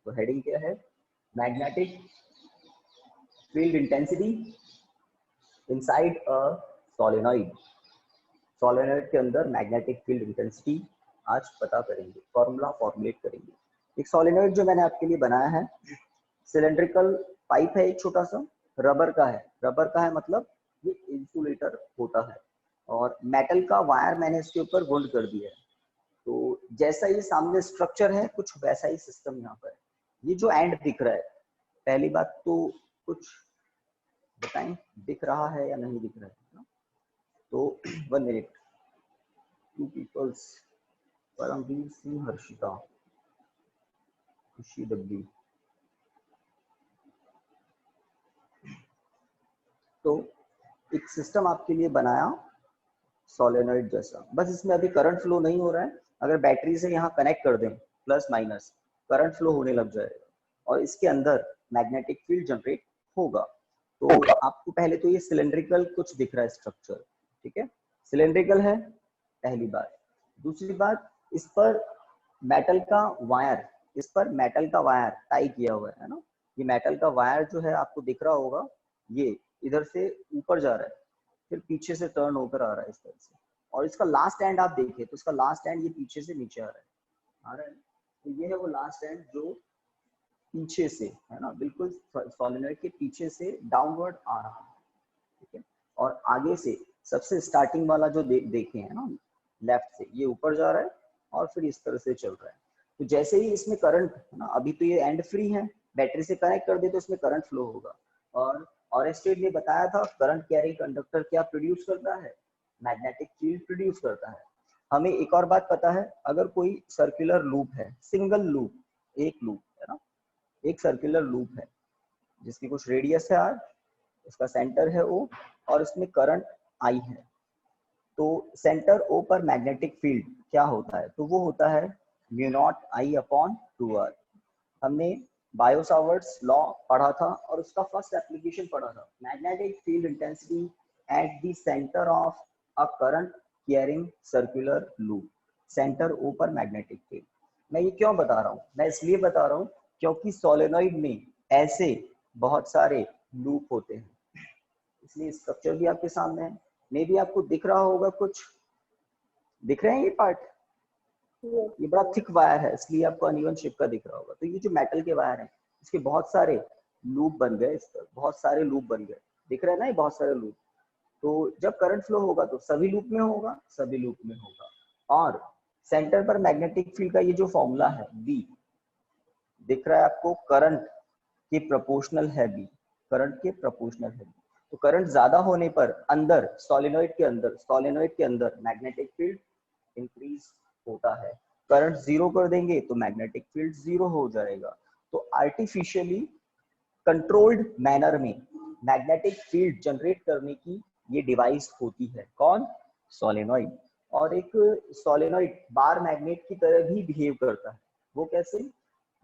तो हेडिंग क्या है, magnetic field intensity inside a solenoid. Solenoid के अंदर मैग्नेटिक फील्ड इंटेंसिटी आज पता करेंगे, फॉर्मूला फॉर्मुलेट करेंगे। एक सोलेनॉइड जो मैंने आपके लिए बनाया है, सिलेंड्रिकल पाइप है, एक छोटा सा रबर का है। रबर का है मतलब ये इंसुलेटर होता है, और मेटल का वायर मैंने इसके ऊपर वुंड कर दिया है। तो जैसा ये सामने स्ट्रक्चर है, कुछ वैसा ही सिस्टम यहाँ पर है। ये जो एंड दिख रहा है, पहली बात तो कुछ बताएं, दिख रहा है या नहीं दिख रहा है ना? तो 1 मिनट। 2 पीपल्स, परमवीर सिंह, हर्षिता, खुशी डब्बी। तो एक सिस्टम आपके लिए बनाया सोलेनॉइड जैसा, बस इसमें अभी करंट फ्लो नहीं हो रहा है। अगर बैटरी से यहाँ कनेक्ट कर दें प्लस माइनस, करंट फ्लो होने लग जाएगा और इसके अंदर मैग्नेटिक फील्ड जनरेट होगा। तो आपको पहले तो ये सिलेंड्रिकल कुछ दिख रहा है स्ट्रक्चर, ठीक है, सिलेंड्रिकल है पहली बात। दूसरी बात, इस पर मेटल का वायर, इस पर मेटल का वायर टाई किया हुआ है ना। ये मेटल का वायर जो है आपको दिख रहा होगा, ये इधर से ऊपर जा रहा है, फिर पीछे से टर्न होकर आ रहा है इस तरह से, और इसका लास्ट एंड आप देखिए तो इसका लास्ट एंड ये पीछे से नीचे आ रहा है। तो ये है वो लास्ट एंड जो पीछे से है ना, बिल्कुल सोलेनॉइड के पीछे से डाउनवर्ड आ रहा है, ठीक है। और आगे से सबसे स्टार्टिंग वाला जो देखे है ना, लेफ्ट से ये ऊपर जा रहा है और फिर इस तरह से चल रहा है। तो जैसे ही इसमें करंट है ना, अभी तो ये एंड फ्री है, बैटरी से कनेक्ट कर दे तो इसमें करंट फ्लो होगा। और स्टेट ने बताया था करंट कैरिंग कंडक्टर क्या प्रोड्यूस करता है, मैग्नेटिक फील्ड प्रोड्यूस करता है। हमें एक और बात पता है, अगर कोई सर्कुलर लूप है, सिंगल लूप, एक लूप है ना, एक सर्कुलर लूप है जिसकी कुछ रेडियस है r, उसका सेंटर है O और इसमें करंट I है, तो सेंटर O पर मैग्नेटिक फील्ड क्या होता है, तो वो होता है μ0I/2r। हमने बायो-सावर्ट्स लॉ पढ़ा था और उसका फर्स्ट एप्लीकेशन पढ़ा था, magnetic field intensity at the centre of a current carrying circular loop, centre O पर मैग्नेटिक फील्ड। मैं ये क्यों बता रहा हूँ, मैं इसलिए बता रहा हूँ क्योंकि सोलेनॉइड में ऐसे बहुत सारे लूप होते हैं, इसलिए स्ट्रक्चर भी आपके सामने है। मे भी आपको दिख रहा होगा, कुछ दिख रहे हैं ये पार्ट, ये बड़ा थिक वायर है इसलिए आपको अनइवन शेप का दिख रहा होगा। तो ये जो मेटल के वायर हैं, इसके बहुत सारे लूप बन गए, इस पर बहुत सारे लूप बन गए, दिख रहे हैं ना ये बहुत सारे लूप। तो जब करंट फ्लो होगा तो सभी लूप में होगा, सभी लूप में होगा। और सेंटर पर मैग्नेटिक फील्ड का ये जो फॉर्मूला है B, दिख रहा है आपको, करंट के प्रोपोर्शनल है B, करंट के प्रोपोर्शनल है B। तो करंट ज्यादा होने पर अंदर सोलेनॉइड के अंदर मैग्नेटिक फील्ड इंक्रीज होता है। करंट जीरो कर देंगे तो मैग्नेटिक फील्ड जीरो हो जाएगा। तो आर्टिफिशियली कंट्रोल्ड मैनर में मैग्नेटिक फील्ड जनरेट करने की ये डिवाइस होती है, कौन, सोलेनॉइड। और एक सोलेनॉइड बार मैग्नेट की तरह भी बिहेव करता है। वो कैसे,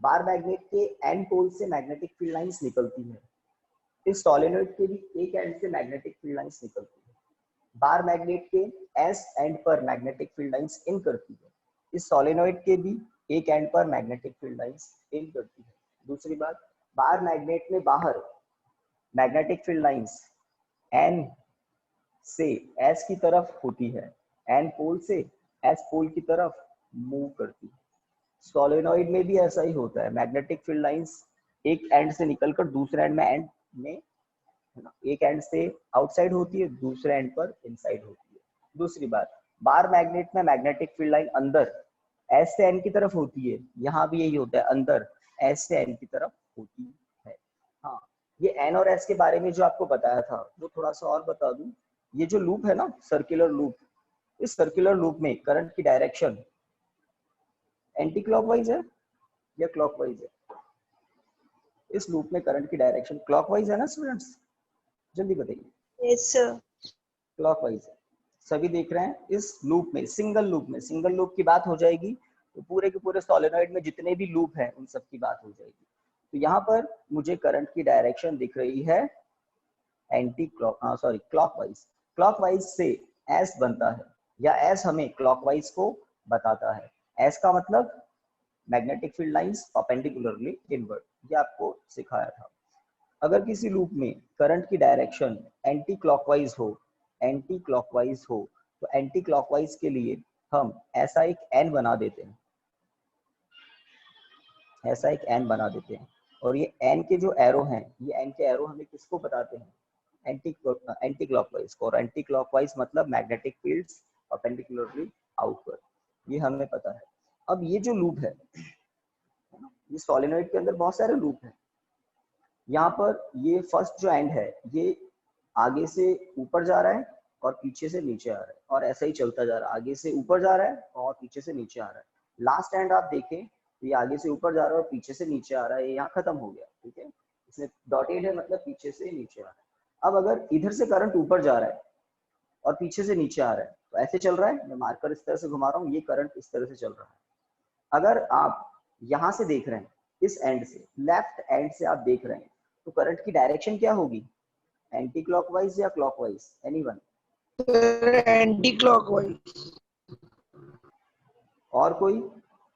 बार मैग्नेट के एंड पोल से मैग्नेटिक फील्ड लाइंस निकलती है, इस सोलेनॉइड के भी एक एंड से मैग्नेटिक फील्ड लाइंस निकलती है। बार मैग्नेट के एस एंड पर मैग्नेटिक फील्ड लाइंस इन करती है, इस सोलेनॉइड के भी एक एंड पर मैग्नेटिक फील्ड लाइंस इन करती है। दूसरी बात, बार मैग्नेट में बाहर मैग्नेटिक फील्ड लाइंस एन से एस की तरफ होती है, एन पोल से एस पोल की तरफ मूव करती है। सोलेनॉइड में भी ऐसा ही होता है, मैग्नेटिक फील्ड लाइंस एक एंड से निकलकर दूसरे एंड में है ना, एक एंड से आउटसाइड होती है, दूसरे एंड पर इनसाइड होती है। दूसरी बात, बार मैग्नेट में मैग्नेटिक फील्ड लाइन अंदर एस से एन की तरफ होती है, यहाँ भी यही होता है, अंदर एस से एन की तरफ होती है। हाँ, ये एन और एस के बारे में जो आपको बताया था वो थोड़ा सा और बता दूं। ये जो लूप है ना, सर्कुलर लूप, इस सर्कुलर लूप में करंट की डायरेक्शन एंटी क्लॉकवाइज है या क्लॉकवाइज है, इस लूप में करंट की डायरेक्शन क्लॉकवाइज है ना स्टूडेंट्स, जल्दी बताइए। यस सर, क्लॉकवाइज है, सभी देख रहे हैं। इस लूप में, सिंगल लूप की बात हो जाएगी तो पूरे के पूरे सोलेनॉइड में जितने भी लूप हैं उन सब की बात हो जाएगी। तो यहाँ पर मुझे करंट की डायरेक्शन दिख रही है क्लॉकवाइज। क्लॉकवाइज से एस बनता है, या एस हमें क्लॉकवाइज को बताता है। एस का मतलब magnetic field lines perpendicularly inward, ये आपको सिखाया था। अगर किसी लूप में करंट की डायरेक्शन एंटी क्लॉकवाइज हो, तो एंटी क्लॉकवाइज के लिए हम ऐसा एक एन बना देते हैं, और ये एन के जो एरो हैं, ये एन के एरो हमें किसको बताते हैं, एंटी क्लॉकवाइज को। और एंटी क्लॉकवाइज मतलब मैग्नेटिक फील्ड्स परपेंडिकुलरली आउटवर्ड, ये हमें पता है। अब ये जो लूप है, ये सोलेनोइड के अंदर बहुत सारे लूप हैं। यहाँ पर ये फर्स्ट जो एंड है, ये आगे से ऊपर जा रहा है और पीछे से नीचे आ रहा है, और ऐसा ही चलता जा रहा है, आगे से ऊपर जा रहा है और पीछे से नीचे आ रहा है। लास्ट एंड आप देखें तो ये आगे से ऊपर जा रहा है और पीछे से नीचे आ रहा है, ये यहाँ खत्म हो गया, ठीक है, इसमें डॉटेड है, मतलब पीछे से नीचे आ रहा है। अब अगर इधर से करंट ऊपर जा रहा है और पीछे से नीचे आ रहा है, तो ऐसे चल रहा है, मैं मार्कर इस तरह से घुमा रहा हूँ, ये करंट इस तरह से चल रहा है। अगर आप यहाँ से देख रहे हैं, इस एंड से, लेफ्ट एंड से आप देख रहे हैं, तो करंट की डायरेक्शन क्या होगी, एंटी क्लॉकवाइज या क्लॉकवाइज, एनीवन? Anti clockwise. और कोई?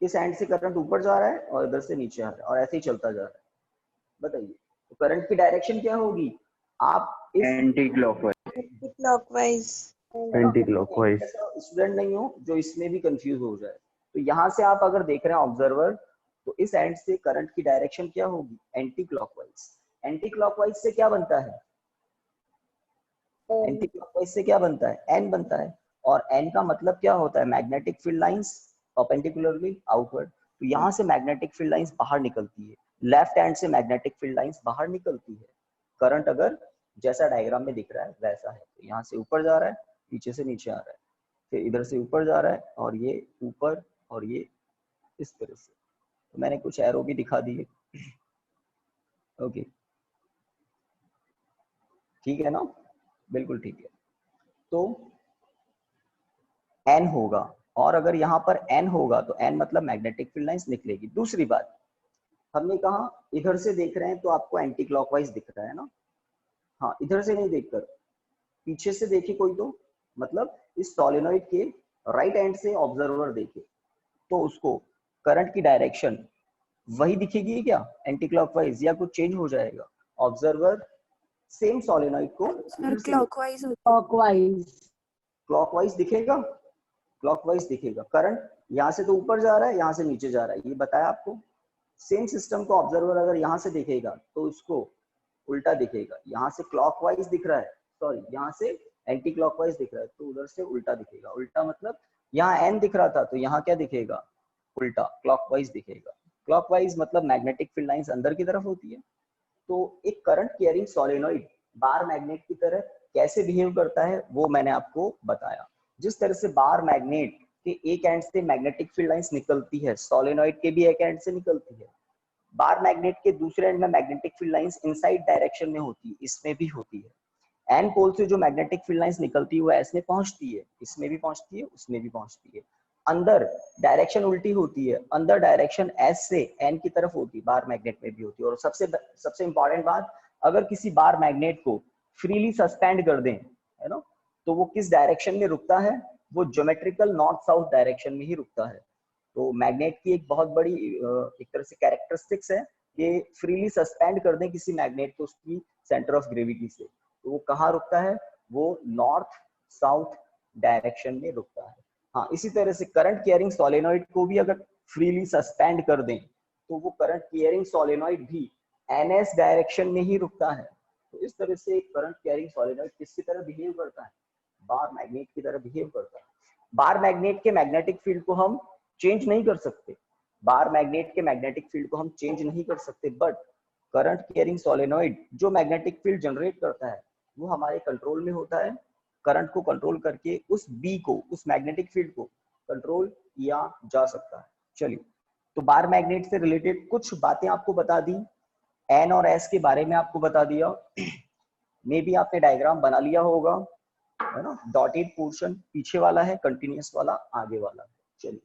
इस एंड से करंट ऊपर जा रहा है और इधर से नीचे आ रहा है, और ऐसे ही चलता जा रहा है, बताइए तो करंट की डायरेक्शन क्या होगी? आप इस एंटी क्लॉकवाइज। ऐसा स्टूडेंट नहीं हो जो इसमें भी कंफ्यूज हो जाए। तो यहाँ से आप अगर देख रहे हैं ऑब्जर्वर, तो इस एंड से करंट की डायरेक्शन क्या होगी, एंटी क्लॉकवाइज। एंटी क्लॉकवाइज से क्या बनता है, एंटी क्लॉकवाइज से क्या बनता है, एन बनता है। और एन का मतलब क्या होता है, magnetic field lines perpendicularly outward. तो यहाँ से मैग्नेटिक फील्ड लाइंस बाहर निकलती है, लेफ्ट हैंड से मैग्नेटिक फील्ड लाइंस बाहर निकलती है। करंट अगर जैसा डायग्राम में दिख रहा है वैसा है, तो यहाँ से ऊपर जा रहा है, पीछे से नीचे आ रहा है, फिर इधर से ऊपर जा रहा है, और ये ऊपर, और ये इस तरह से। तो मैंने कुछ एरो भी दिखा दिए, ओके, ठीक है ना, बिल्कुल ठीक है। तो एन होगा, और अगर यहाँ पर एन होगा तो एन मतलब मैग्नेटिक फील्ड लाइंस निकलेगी। दूसरी बात, हमने कहा इधर से देख रहे हैं तो आपको एंटी क्लॉकवाइज दिख रहा है ना, हाँ, इधर से नहीं देखकर पीछे से देखे कोई, तो मतलब इस सोलेनोइड के राइट एंड से ऑब्जर्वर देखे, तो उसको करंट की डायरेक्शन वही दिखेगी क्या, एंटी क्लॉकवाइज, या कुछ चेंज हो जाएगा? ऑब्जर्वर सेम सोलेनोइड को क्लॉकवाइज दिखेगा, क्लॉकवाइज दिखेगा। करंट यहाँ से तो ऊपर जा रहा है, यहाँ से नीचे जा रहा है, ये बताया आपको। सेम सिस्टम को ऑब्जर्वर अगर यहाँ से देखेगा तो उसको उल्टा दिखेगा, यहाँ से क्लॉकवाइज दिख रहा है, सॉरी यहाँ से एंटी क्लॉकवाइज दिख रहा है, तो उधर से उल्टा दिखेगा। उल्टा मतलब यहाँ एन दिख रहा था तो यहाँ क्या दिखेगा, उल्टा क्लॉकवाइज दिखेगा। क्लॉकवाइज मतलब मैग्नेटिक फील्ड लाइंस अंदर की तरफ होती है। तो एक current carrying solenoid bar magnet की तरह कैसे बिहेव करता है वो मैंने आपको बताया। जिस तरह से बार मैग्नेट के एक एंड से मैग्नेटिक फील्ड लाइंस निकलती है, सोलेनोइड के भी एक एंड से निकलती है। बार मैग्नेट के दूसरे एंड में magnetic field lines inside direction में होती है, इसमें भी होती है। एन पोल से जो मैग्नेटिक फील्ड लाइंस निकलती है वो एस में पहुंचती है, इसमें भी पहुंचती है, उसमें भी पहुंचती है। अंदर डायरेक्शन उल्टी होती है, अंदर डायरेक्शन एस से एन की तरफ होती है, बार मैग्नेट में भी होती है। और सबसे इंपॉर्टेंट बात, अगर किसी बार मैग्नेट को फ्रीली सस्पेंड कर दें, है ना, तो वो किस डायरेक्शन में रुकता है, वो ज्योमेट्रिकल नॉर्थ साउथ डायरेक्शन में ही रुकता है। तो मैग्नेट की एक बहुत बड़ी एक तरह से कैरेक्टरिस्टिक्स है कि फ्रीली सस्पेंड कर दें किसी मैग्नेट को उसकी सेंटर ऑफ ग्रेविटी से, तो वो कहाँ रुकता है, वो नॉर्थ साउथ डायरेक्शन में रुकता है। हाँ, इसी तरह से करंट कैरिंग सोलेनोइड को भी अगर फ्रीली सस्पेंड कर दें तो वो करंट कैरिंग सोलेनोइड भी एनएस डायरेक्शन में ही रुकता है। तो इस तरह से करंट कैरिंग सोलेनोइड किसकी तरह बिहेव करता है, बार मैग्नेट की तरह बिहेव करता है। बार मैग्नेट के मैग्नेटिक फील्ड को हम चेंज नहीं कर सकते, बार मैग्नेट के मैग्नेटिक फील्ड को हम चेंज नहीं कर सकते, बट करंट कैरिंग सोलेनोइड जो मैग्नेटिक फील्ड जनरेट करता है वो हमारे कंट्रोल में होता है। करंट को कंट्रोल करके उस बी को, उस मैग्नेटिक फील्ड को कंट्रोल किया जा सकता है। चलिए, तो बार मैग्नेट से रिलेटेड कुछ बातें आपको बता दी, एन और एस के बारे में आपको बता दिया। मे बी आपने डायग्राम बना लिया होगा, है ना, डॉटेड पोर्शन पीछे वाला है, कंटिन्यूअस वाला आगे वाला है। चलिए,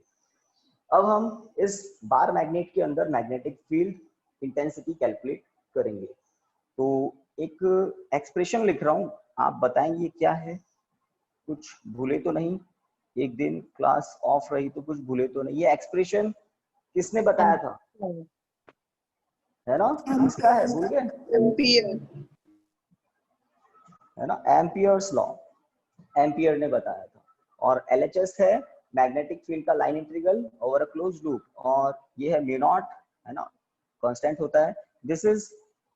अब हम इस बार मैग्नेट के अंदर मैग्नेटिक फील्ड इंटेंसिटी कैलकुलेट करेंगे। तो एक एक्सप्रेशन लिख रहा हूं, आप बताएंगे क्या है, कुछ भूले तो नहीं, एक दिन क्लास ऑफ रही तो कुछ भूले तो नहीं। ये एक्सप्रेशन किसने बताया था, है ना, किसका है, भूल गए, एम्पियर। है ना, एम्पियर्स लॉ, एम्पियर ने बताया था। और एलएचएस है मैग्नेटिक फील्ड का line integral over a closed loop, और ये है म्यू नॉट, है ना, कांस्टेंट होता है। This is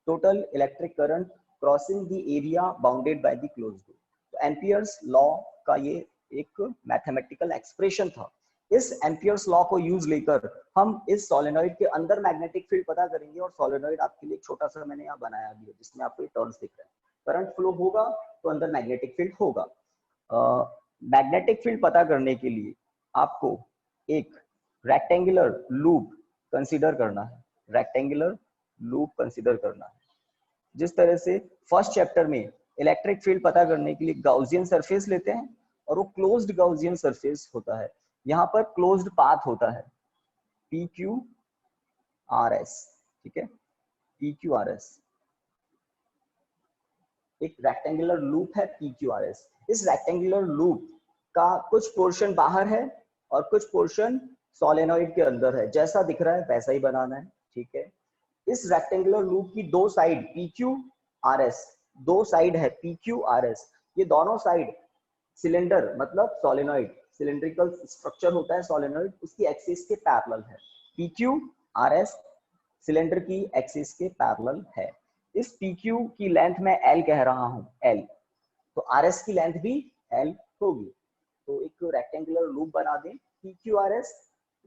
total electric current crossing the area bounded by the closed loop. तो एम्पियर्स लॉ का ये एक मैथमेटिकल एक्सप्रेशन था। इस एम्पियर्स लॉ को यूज लेकर हम इस सोलेनॉइड के अंदर मैग्नेटिक फील्ड पता करेंगे। और सोलेनॉइड आपके लिए छोटा सा मैंने यहाँ बनाया भी है, जिसमें आपको टर्न्स दिख रहे हैं। करंट फ्लो होगा तो अंदर मैग्नेटिक फील्ड होगा। मैग्नेटिक फील्ड पता करने के लिए आपको एक रेक्टेंगुलर लूप कंसीडर करना है, रेक्टेंगुलर लूप कंसीडर करना है। जिस तरह से फर्स्ट चैप्टर में इलेक्ट्रिक फील्ड पता करने के लिए गाउसियन सरफेस लेते हैं, और वो क्लोज्ड गाउसियन सरफेस होता है। यहाँ पर क्लोज्ड पाथ होता है पी क्यू आर एस, ठीक है, पी क्यू आर एस एक रेक्टेंगुलर लूप है पी क्यू आर एस। इस रेक्टेंगुलर लूप का कुछ पोर्शन बाहर है और कुछ पोर्शन सोलेनॉइड के अंदर है। जैसा दिख रहा है वैसा ही बनाना है, ठीक है। इस रेक्टेंगुलर लूप की दो side P Q R S, दो साइड है पी क्यू आर एस। ये दोनों साइड सिलेंडर मतलब सोलेनॉइड, सिलेंड्रिकल स्ट्रक्चर होता है सोलेनॉइड, उसकी एक्सिस के पैरेलल है। P Q R S cylinder की एक्सिस के पैरेलल है। इस पी क्यू की लेंथ मैं एल कह रहा हूं, एल, तो आर एस की लेंथ भी एल होगी। तो एक रेक्टेंगुलर लूप बना दें पी क्यू आर एस,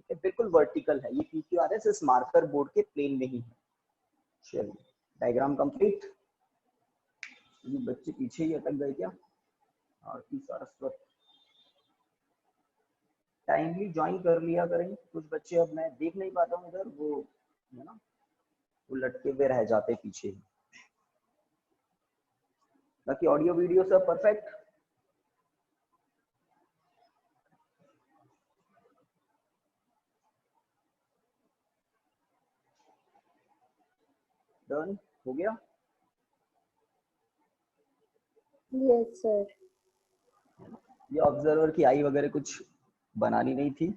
बिल्कुल वर्टिकल है। ये पी क्यू आर एस इस मार्कर बोर्ड के प्लेन में ही है। चलिए डायग्राम कंप्लीट। ये बच्चे पीछे ही अटक गए क्या, और सरस्वत टाइमली ज्वाइन कर लिया करें। कुछ बच्चे अब मैं देख नहीं पाता हूँ इधर, वो है ना, वो लटके हुए रह जाते पीछे। बाकी ऑडियो वीडियो सब परफेक्ट। डन हो गया। Yes sir. ये ऑब्जर्वर की आई वगैरह कुछ बनानी नहीं थी।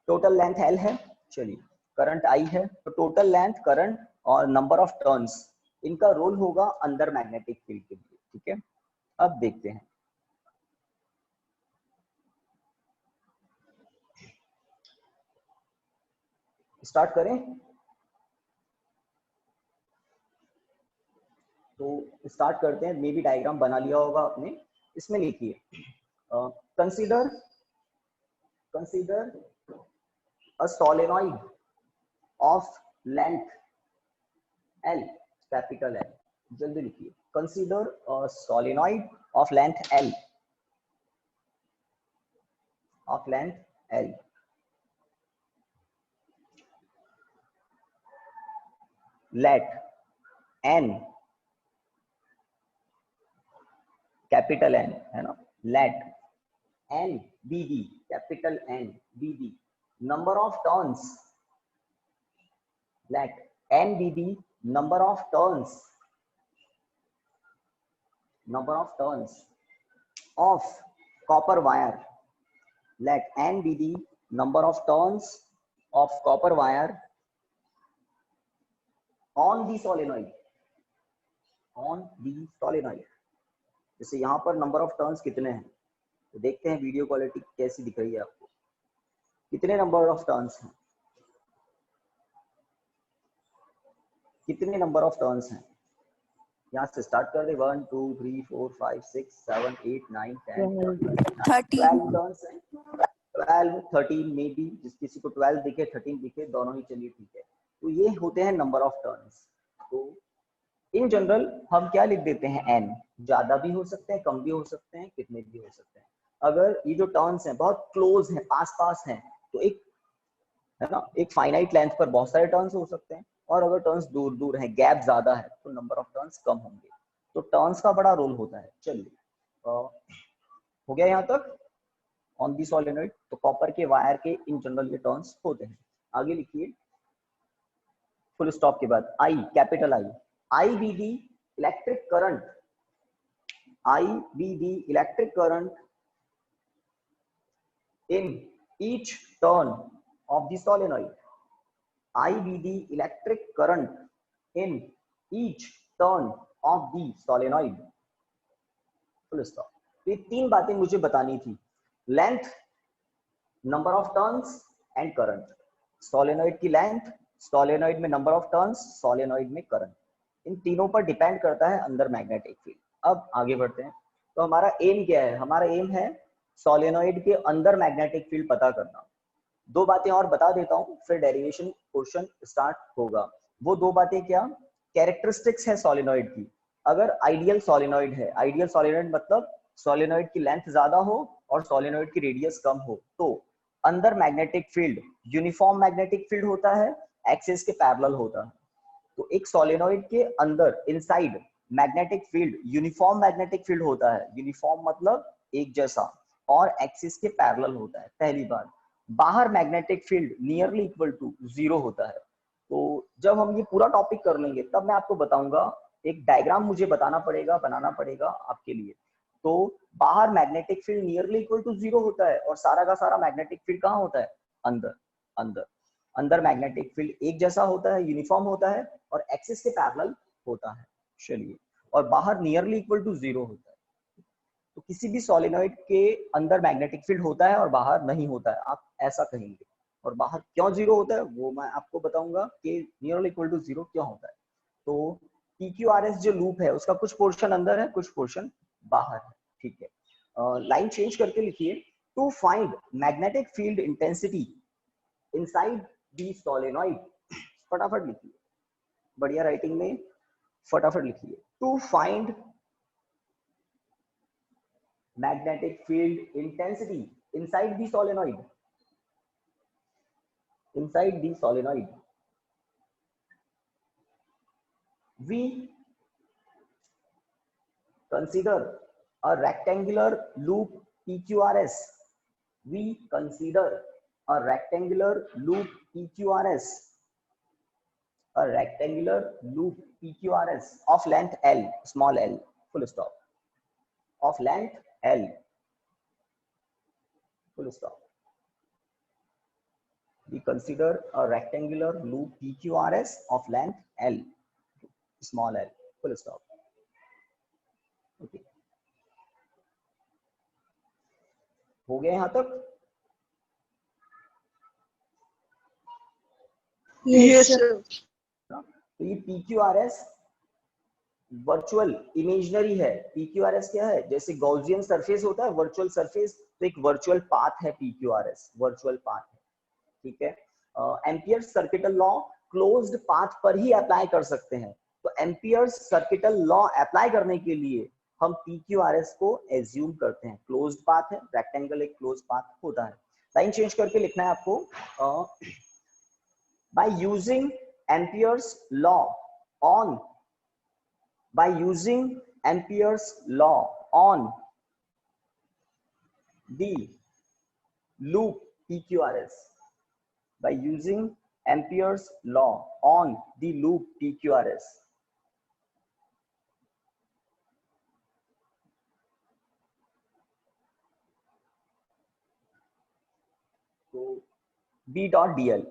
टोटल लेंथ एल है। चलिए करंट आई है, तो टोटल लेंथ, करंट और नंबर ऑफ टर्न्स, इनका रोल होगा अंदर मैग्नेटिक फील्ड के लिए, ठीक है। अब देखते हैं, स्टार्ट करें। तो स्टार्ट करते हैं। मे भी डायग्राम बना लिया होगा आपने। इसमें लिखिए consider a solenoid of length L, capital L, जल्दी लिखिए। consider a solenoid of length L, let n, capital N है ना, let n be the, capital N be the number of turns, let n be the number of turns of copper wire, let n be the number of turns of copper wire on the solenoid, जैसे यहाँ पर number of turns कितने हैं, तो देखते हैं video quality कैसी दिख रही है आपको। कितने नंबर ऑफ टर्न्स हैं, कितने नंबर ऑफ टर्न्स हैं, यहाँ से स्टार्ट कर दे। 1 2 3 4 5 6 7 8 9 10 12 टर्न्स हैं। 12 13 में भी, जिस किसी को 12 दिखे 13 दिखे, दोनों ही चलिए ठीक है। तो ये होते हैं नंबर ऑफ टर्न्स। तो इन जनरल हम क्या लिख देते हैं, n, ज्यादा भी हो सकते हैं, कम भी हो सकते हैं, कितने भी हो सकते हैं। अगर ये जो टर्न्स हैं बहुत क्लोज हैं, पास पास हैं, तो एक, है ना, एक फाइनाइट लेंथ पर बहुत सारे टर्न्स हो सकते हैं। और अगर टर्न्स दूर दूर हैं, गैप ज्यादा है, तो नंबर ऑफ टर्न्स कम होंगे। तो टर्न्स का बड़ा रोल होता है। चलिए हो गया यहाँ तक ऑन दी सोलेनॉइड। तो कॉपर के वायर के इन जनरल ये टर्न्स होते हैं। आगे लिखिए, फुल स्टॉप के बाद I, capital I, I be the electric current, I be the electric current in each turn of the solenoid, I be the electric current in each turn of the solenoid. Full stop. तो ये 3 बातें मुझे बतानी थी, length, number of turns and current. Solenoid की length, solenoid में number of turns, solenoid में current, इन तीनों पर डिपेंड करता है अंदर मैग्नेटिक फील्ड। अब आगे बढ़ते हैं। तो हमारा एम क्या है? हमारा एम है सोलेनॉइड के अंदर मैग्नेटिक फील्ड पता करना। 2 बातें और बता देता हूँ, फिर डेरिवेशन पोर्शन स्टार्ट होगा। वो 2 बातें क्या? कैरेक्टरिस्टिक्स है सोलेनॉइड की। अगर आइडियल सोलेनॉइड है, आइडियल सोलेनॉइड मतलब सोलेनॉइड की लेंथ ज्यादा हो और सोलेनॉइड की रेडियस कम हो, तो अंदर magnetic field uniform magnetic field होता है, एक्सिस के पैरेलल होता है। तो एक सोलेनॉइड के अंदर inside magnetic field uniform magnetic field होता है। यूनिफॉर्म मतलब एक जैसा, और एक्सिस के पैरेलल होता है। पहली बात, बाहर magnetic field nearly equal to 0 होता है। तो जब हम ये पूरा टॉपिक कर लेंगे तब मैं आपको बताऊंगा, एक डायग्राम मुझे बनाना पड़ेगा आपके लिए। तो बाहर magnetic field nearly equal to 0 होता है, और सारा का सारा मैग्नेटिक फील्ड कहाँ होता है? अंदर। अंदर अंदर मैग्नेटिक फील्ड एक जैसा होता है, यूनिफॉर्म होता है, और एक्सिस के पैरेलल होता है। चलिए, और बाहर नियरली इक्वल टू 0 होता है। तो किसी भी सोलेनॉइड के अंदर मैग्नेटिक फील्ड होता है और बाहर नहीं होता है, आप ऐसा कहेंगे। और बाहर क्यों 0 होता है वो मैं आपको बताऊंगा कि नियरली इक्वल टू 0 क्यों होता है। तो PQRS जो लूप है उसका कुछ पोर्शन अंदर है, कुछ पोर्शन बाहर है। ठीक है, लाइन चेंज करके लिखिए। To find magnetic field intensity inside the solenoid, फटाफट लिखिए, बढ़िया राइटिंग में फटाफट लिखिए। To find magnetic field intensity inside the solenoid, we consider a rectangular loop PQRS. We consider a rectangular loop PQRS, a rectangular loop PQRS of length L, small l, full stop, of length L, full stop. We consider a rectangular loop PQRS of length L, small l, full stop. Okay. हो गया यहाँ तक? Yes, sir. तो ये PQRS virtual imaginary है। PQRS क्या है? जैसे गॉसियन सरफेस होता है वर्चुअल सरफेस, तो एक वर्चुअल पाथ है PQRS, वर्चुअल पाथ है। ठीक है, ampere circuital law closed path पर ही अप्लाई कर सकते हैं। तो एम्पियर सर्किटल लॉ अप्लाई करने के लिए हम PQRS को एज्यूम करते हैं। क्लोज्ड पाथ है, रेक्टेंगल एक क्लोज्ड पाथ होता है। लाइन चेंज करके लिखना है आपको। By using Ampere's law on, by using Ampere's law on the loop PQRS, by using Ampere's law on the loop PQRS, तो B dot dl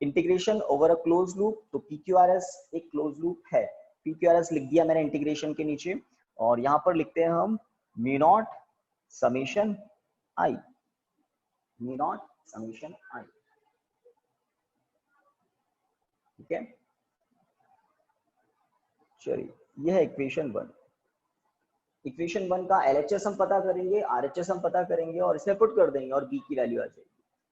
integration over a close loop. तो PQRS एक close loop है। PQRS लिख दिया मैंने integration के नीचे, और यहां पर लिखते हैं हम mu naught summation I, mu naught summation I। ठीक है, चलिए यह है इक्वेशन 1। इक्वेशन 1 का LHS हम पता करेंगे, RHS हम पता करेंगे, और इसमें पुट कर देंगे और B की वैल्यू आ जाएगी।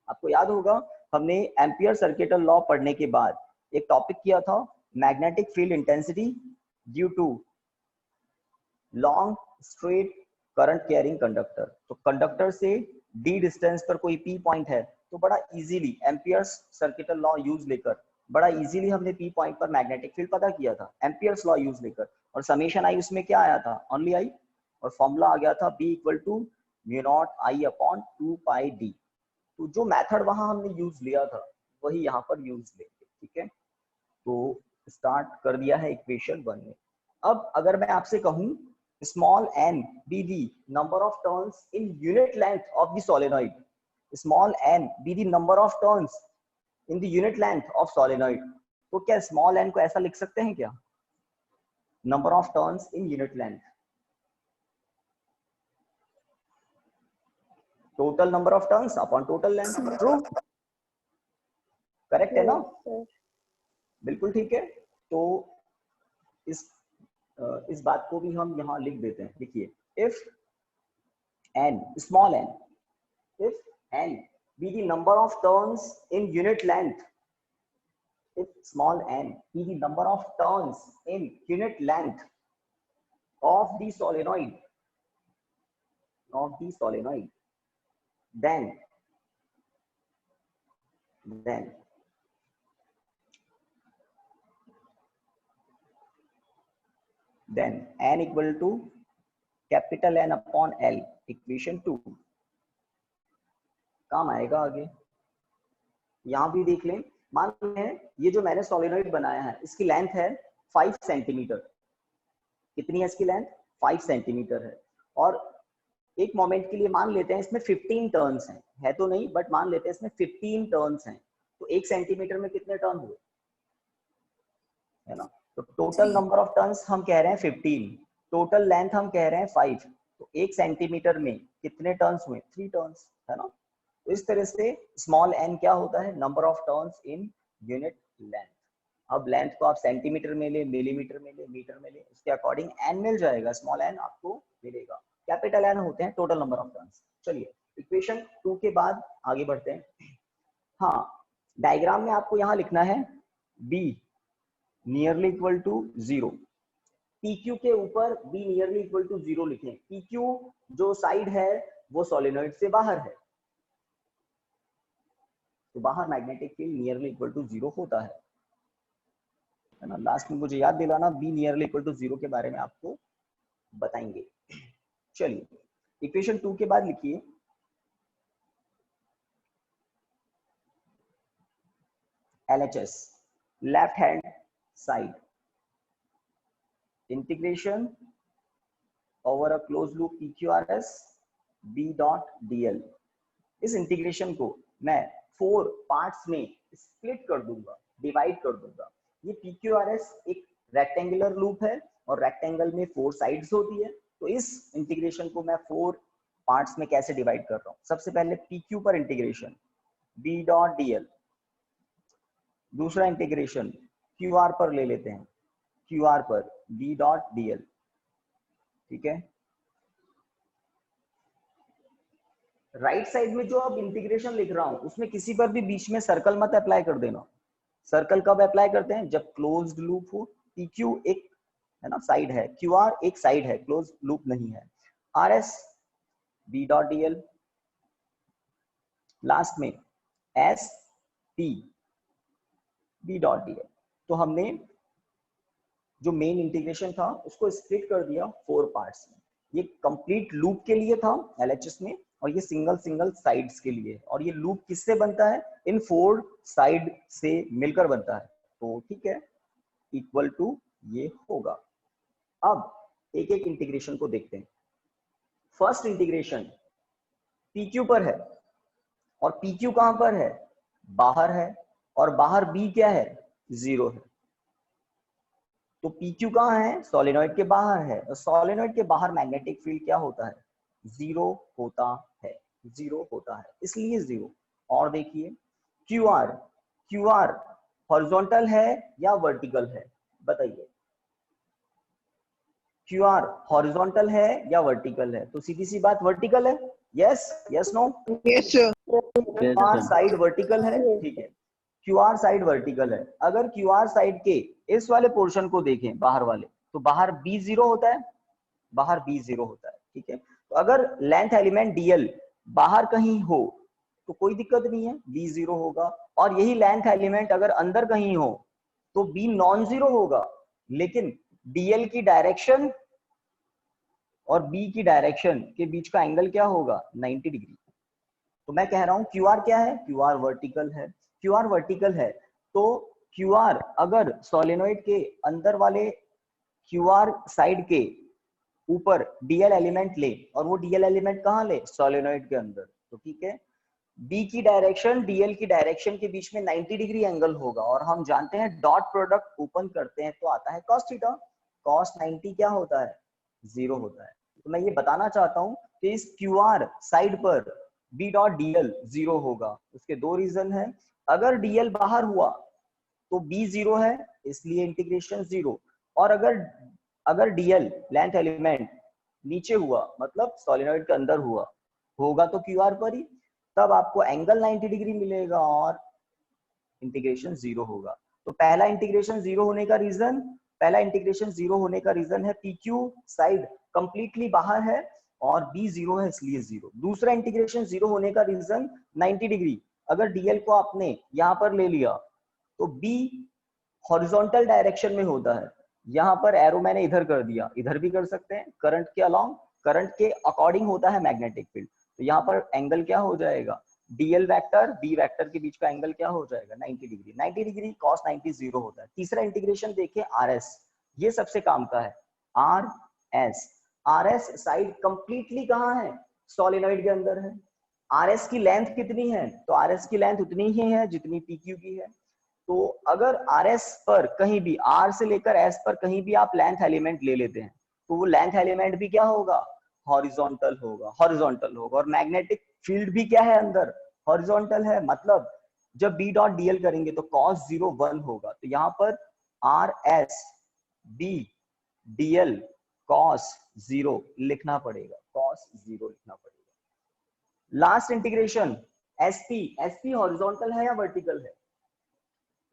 आपको याद होगा हमने एम्पियर सर्किटल लॉ पढ़ने के बाद एक टॉपिक किया था, magnetic field intensity due to long straight current carrying conductor. तो कंडक्टर से D डिस्टेंस पर कोई P पॉइंट है, तो बड़ा easily ampere circuital law use लेकर बड़ा इजीली हमने P पॉइंट पर मैग्नेटिक फील्ड पता किया था एम्पियर्स लॉ यूज लेकर। और समेशन I उसमें क्या आया था? ओनली I, और फॉर्मूला आ गया था B equal to mu naught I upon 2 pi D। तो जो मेथड वहां हमने यूज लिया था वही यहाँ पर यूज लेंगे। ठीक है, तो स्टार्ट कर दिया है इक्वेशन 1 में। अब अगर मैं आपसे कहूं small n be the number of turns in unit length of the solenoid, small n be the number of turns in the unit length of solenoid, तो क्या स्मॉल n को ऐसा लिख सकते हैं क्या, number of turns in unit length, total number of turns upon total length, true, correct है ना, Yes, sir. बिल्कुल ठीक है। तो इस बात को भी हम यहाँ लिख देते हैं, लिखिए, if n small n, if n be the number of turns in unit length, if small n be the number of turns in unit length of the solenoid, then n equal to capital N upon L, equation 2 काम आएगा आगे। यहां भी देख लें, मान लें ये जो मैंने सोलेनोइड बनाया है इसकी लेंथ है 5 सेंटीमीटर, कितनी है इसकी लेंथ, 5 सेंटीमीटर है, और एक मोमेंट के लिए मान लेते हैं इसमें 15 टर्न्स हैं, है तो नहीं बट मान लेते हैं इसमें 15 टर्न्स हैं, तो 1 सेंटीमीटर में कितने टर्न हुए, है ना, तो टोटल नंबर ऑफ टर्न्स हम कह रहे हैं 15, टोटल लेंथ हम कह रहे हैं 5, तो 1 सेंटीमीटर में कितने टर्न्स हुए, 3 टर्न्स, है ना। तो इस तरह से स्मॉल n क्या होता है, number of turns in unit length. अब लेंथ को आप सेंटीमीटर में ले, मिलीमीटर में ले, मीटर में ले, उसके अकॉर्डिंग n मिल जाएगा, स्मॉल n आपको मिलेगा, कैपिटल N होते हैं टोटल नंबर ऑफ टर्न्स। चलिए इक्वेशन 2 के बाद आगे बढ़ते हैं। हाँ, डायग्राम में आपको यहाँ लिखना है b nearly equal to 0, PQ के ऊपर b नियरली इक्वल टू 0 लिखें। PQ जो साइड है वो सोलेनोइड से बाहर है, तो बाहर magnetic field nearly equal to 0 होता है ना। लास्ट में मुझे याद दिलाना, b नियरली इक्वल टू 0 के बारे में आपको बताएंगे। चलिए इक्वेशन 2 के बाद लिखिए LHS, left hand side, integration over a close loop PQRS B dot DL। इस इंटीग्रेशन को मैं 4 पार्ट्स में स्प्लिट कर दूंगा, डिवाइड कर दूंगा। ये PQRS एक रेक्टेंगुलर लूप है और रेक्टेंगल में 4 साइड्स होती है, तो इस इंटीग्रेशन को मैं 4 पार्ट्स में कैसे डिवाइड कर रहा हूँ। सबसे पहले PQ पर इंटीग्रेशन B डॉट DL, दूसरा इंटीग्रेशन QR पर ले लेते हैं, QR पर B डॉट DL, ठीक है। राइट साइड में जो अब इंटीग्रेशन लिख रहा हूं उसमें किसी पर भी बीच में सर्कल मत अप्लाई कर देना। सर्कल कब अप्लाई करते हैं, जब क्लोज्ड लूप हो। PQ एक है ना साइड है, QR एक साइड है, क्लोज लूप नहीं है। RS B dot DL, last में SP B डॉट DL। तो हमने जो मेन इंटीग्रेशन था उसको स्प्लिट कर दिया 4 पार्ट्स में। ये कंप्लीट लूप के लिए था LHS में, और ये सिंगल सिंगल साइड्स के लिए। और ये लूप किससे बनता है, इन 4 साइड से मिलकर बनता है, तो ठीक है, इक्वल टू ये होगा। अब एक एक इंटीग्रेशन को देखते हैं। फर्स्ट इंटीग्रेशन PQ पर है, और PQ कहां पर है, बाहर है, और बाहर B क्या है, 0 है। तो PQ कहां है, सोलेनोइड के बाहर है, और सोलेनोइड के बाहर मैग्नेटिक फील्ड क्या होता है, 0 होता है, 0 होता है, इसलिए 0। और देखिए QR हॉरिजॉन्टल है या वर्टिकल है, बताइए। QR हॉरिजॉन्टल है या वर्टिकल है, तो सीधी सी बात वर्टिकल है। Yes no, Yes, sir. QR side vertical है, ठीक है, QR साइड वर्टिकल है। अगर QR साइड के इस वाले पोर्शन को देखें, बाहर वाले, तो बाहर B 0 होता है, बाहर B 0 होता है, ठीक है। तो अगर लेंथ एलिमेंट DL बाहर कहीं हो तो कोई दिक्कत नहीं है, B 0 होगा। और यही लेंथ एलिमेंट अगर अंदर कहीं हो तो B नॉन जीरो होगा, लेकिन DL की डायरेक्शन और B की डायरेक्शन के बीच का एंगल क्या होगा, 90 डिग्री। तो मैं कह रहा हूं QR क्या है, QR वर्टिकल है। QR वर्टिकल है तो QR अगर सोलेनोइड के अंदर वाले QR साइड के ऊपर DL एलिमेंट ले, और वो DL एलिमेंट कहां ले, सोलेनोइड के अंदर, तो ठीक है। बी की डायरेक्शन डीएल की डायरेक्शन के बीच में 90 डिग्री एंगल होगा, और हम जानते हैं डॉट प्रोडक्ट ओपन करते हैं तो आता है cos थीटा। cos 90 क्या होता है, 0 होता है। तो मैं ये बताना चाहता हूं कि इस क्यू आर साइड पर बी डॉट डीएल 0 होगा। उसके दो रीजन है, अगर डीएल बाहर हुआ तो बी 0 है इसलिए इंटीग्रेशन 0, और अगर डीएल लेंथ एलिमेंट नीचे हुआ मतलब सोलेनोइड के अंदर होगा तो क्यू आर पर ही, तब आपको एंगल 90 डिग्री मिलेगा और इंटीग्रेशन 0 होगा। तो पहला इंटीग्रेशन 0 होने का रीजन है पीक्यू साइड कंप्लीटली बाहर है और बी 0 है इसलिए 0। दूसरा इंटीग्रेशन 0 होने का रीजन 90 डिग्री, अगर डीएल को आपने यहां पर ले लिया तो बी हॉरिजॉन्टल डायरेक्शन में होता है। यहां पर एरो मैंने इधर कर दिया, इधर भी कर सकते हैं, करंट के अलोंग, करंट के अकॉर्डिंग होता है मैग्नेटिक फील्ड। तो यहाँ पर एंगल क्या हो जाएगा, डीएल वेक्टर बी वेक्टर के बीच का एंगल क्या हो जाएगा 90 डिग्री। 90 डिग्री cos 90 0 होता है। तीसरा इंटीग्रेशन देखिए आरएस, ये सबसे काम का है। आरएस साइड कंप्लीटली कहाँ है, सोलेनोइड के अंदर है। आरएस की लेंथ कितनी है, तो आरएस की लेंथ उतनी ही है जितनी पीक्यू की है। तो अगर आरएस पर कहीं भी, आर से लेकर एस पर कहीं भी आप लेंथ एलिमेंट ले लेते हैं तो वो लेंथ एलिमेंट भी क्या होगा, हॉरिजॉन्टल होगा। और मैग्नेटिक फील्ड भी क्या है अंदर, हॉरिजॉन्टल है। मतलब जब बी डॉट डीएल करेंगे तो cos 0 1 होगा। तो यहाँ पर R S B DL cos 0 लिखना पड़ेगा, cos 0 लिखना पड़ेगा। लास्ट इंटीग्रेशन एसपी हॉरिजॉन्टल है या वर्टिकल है,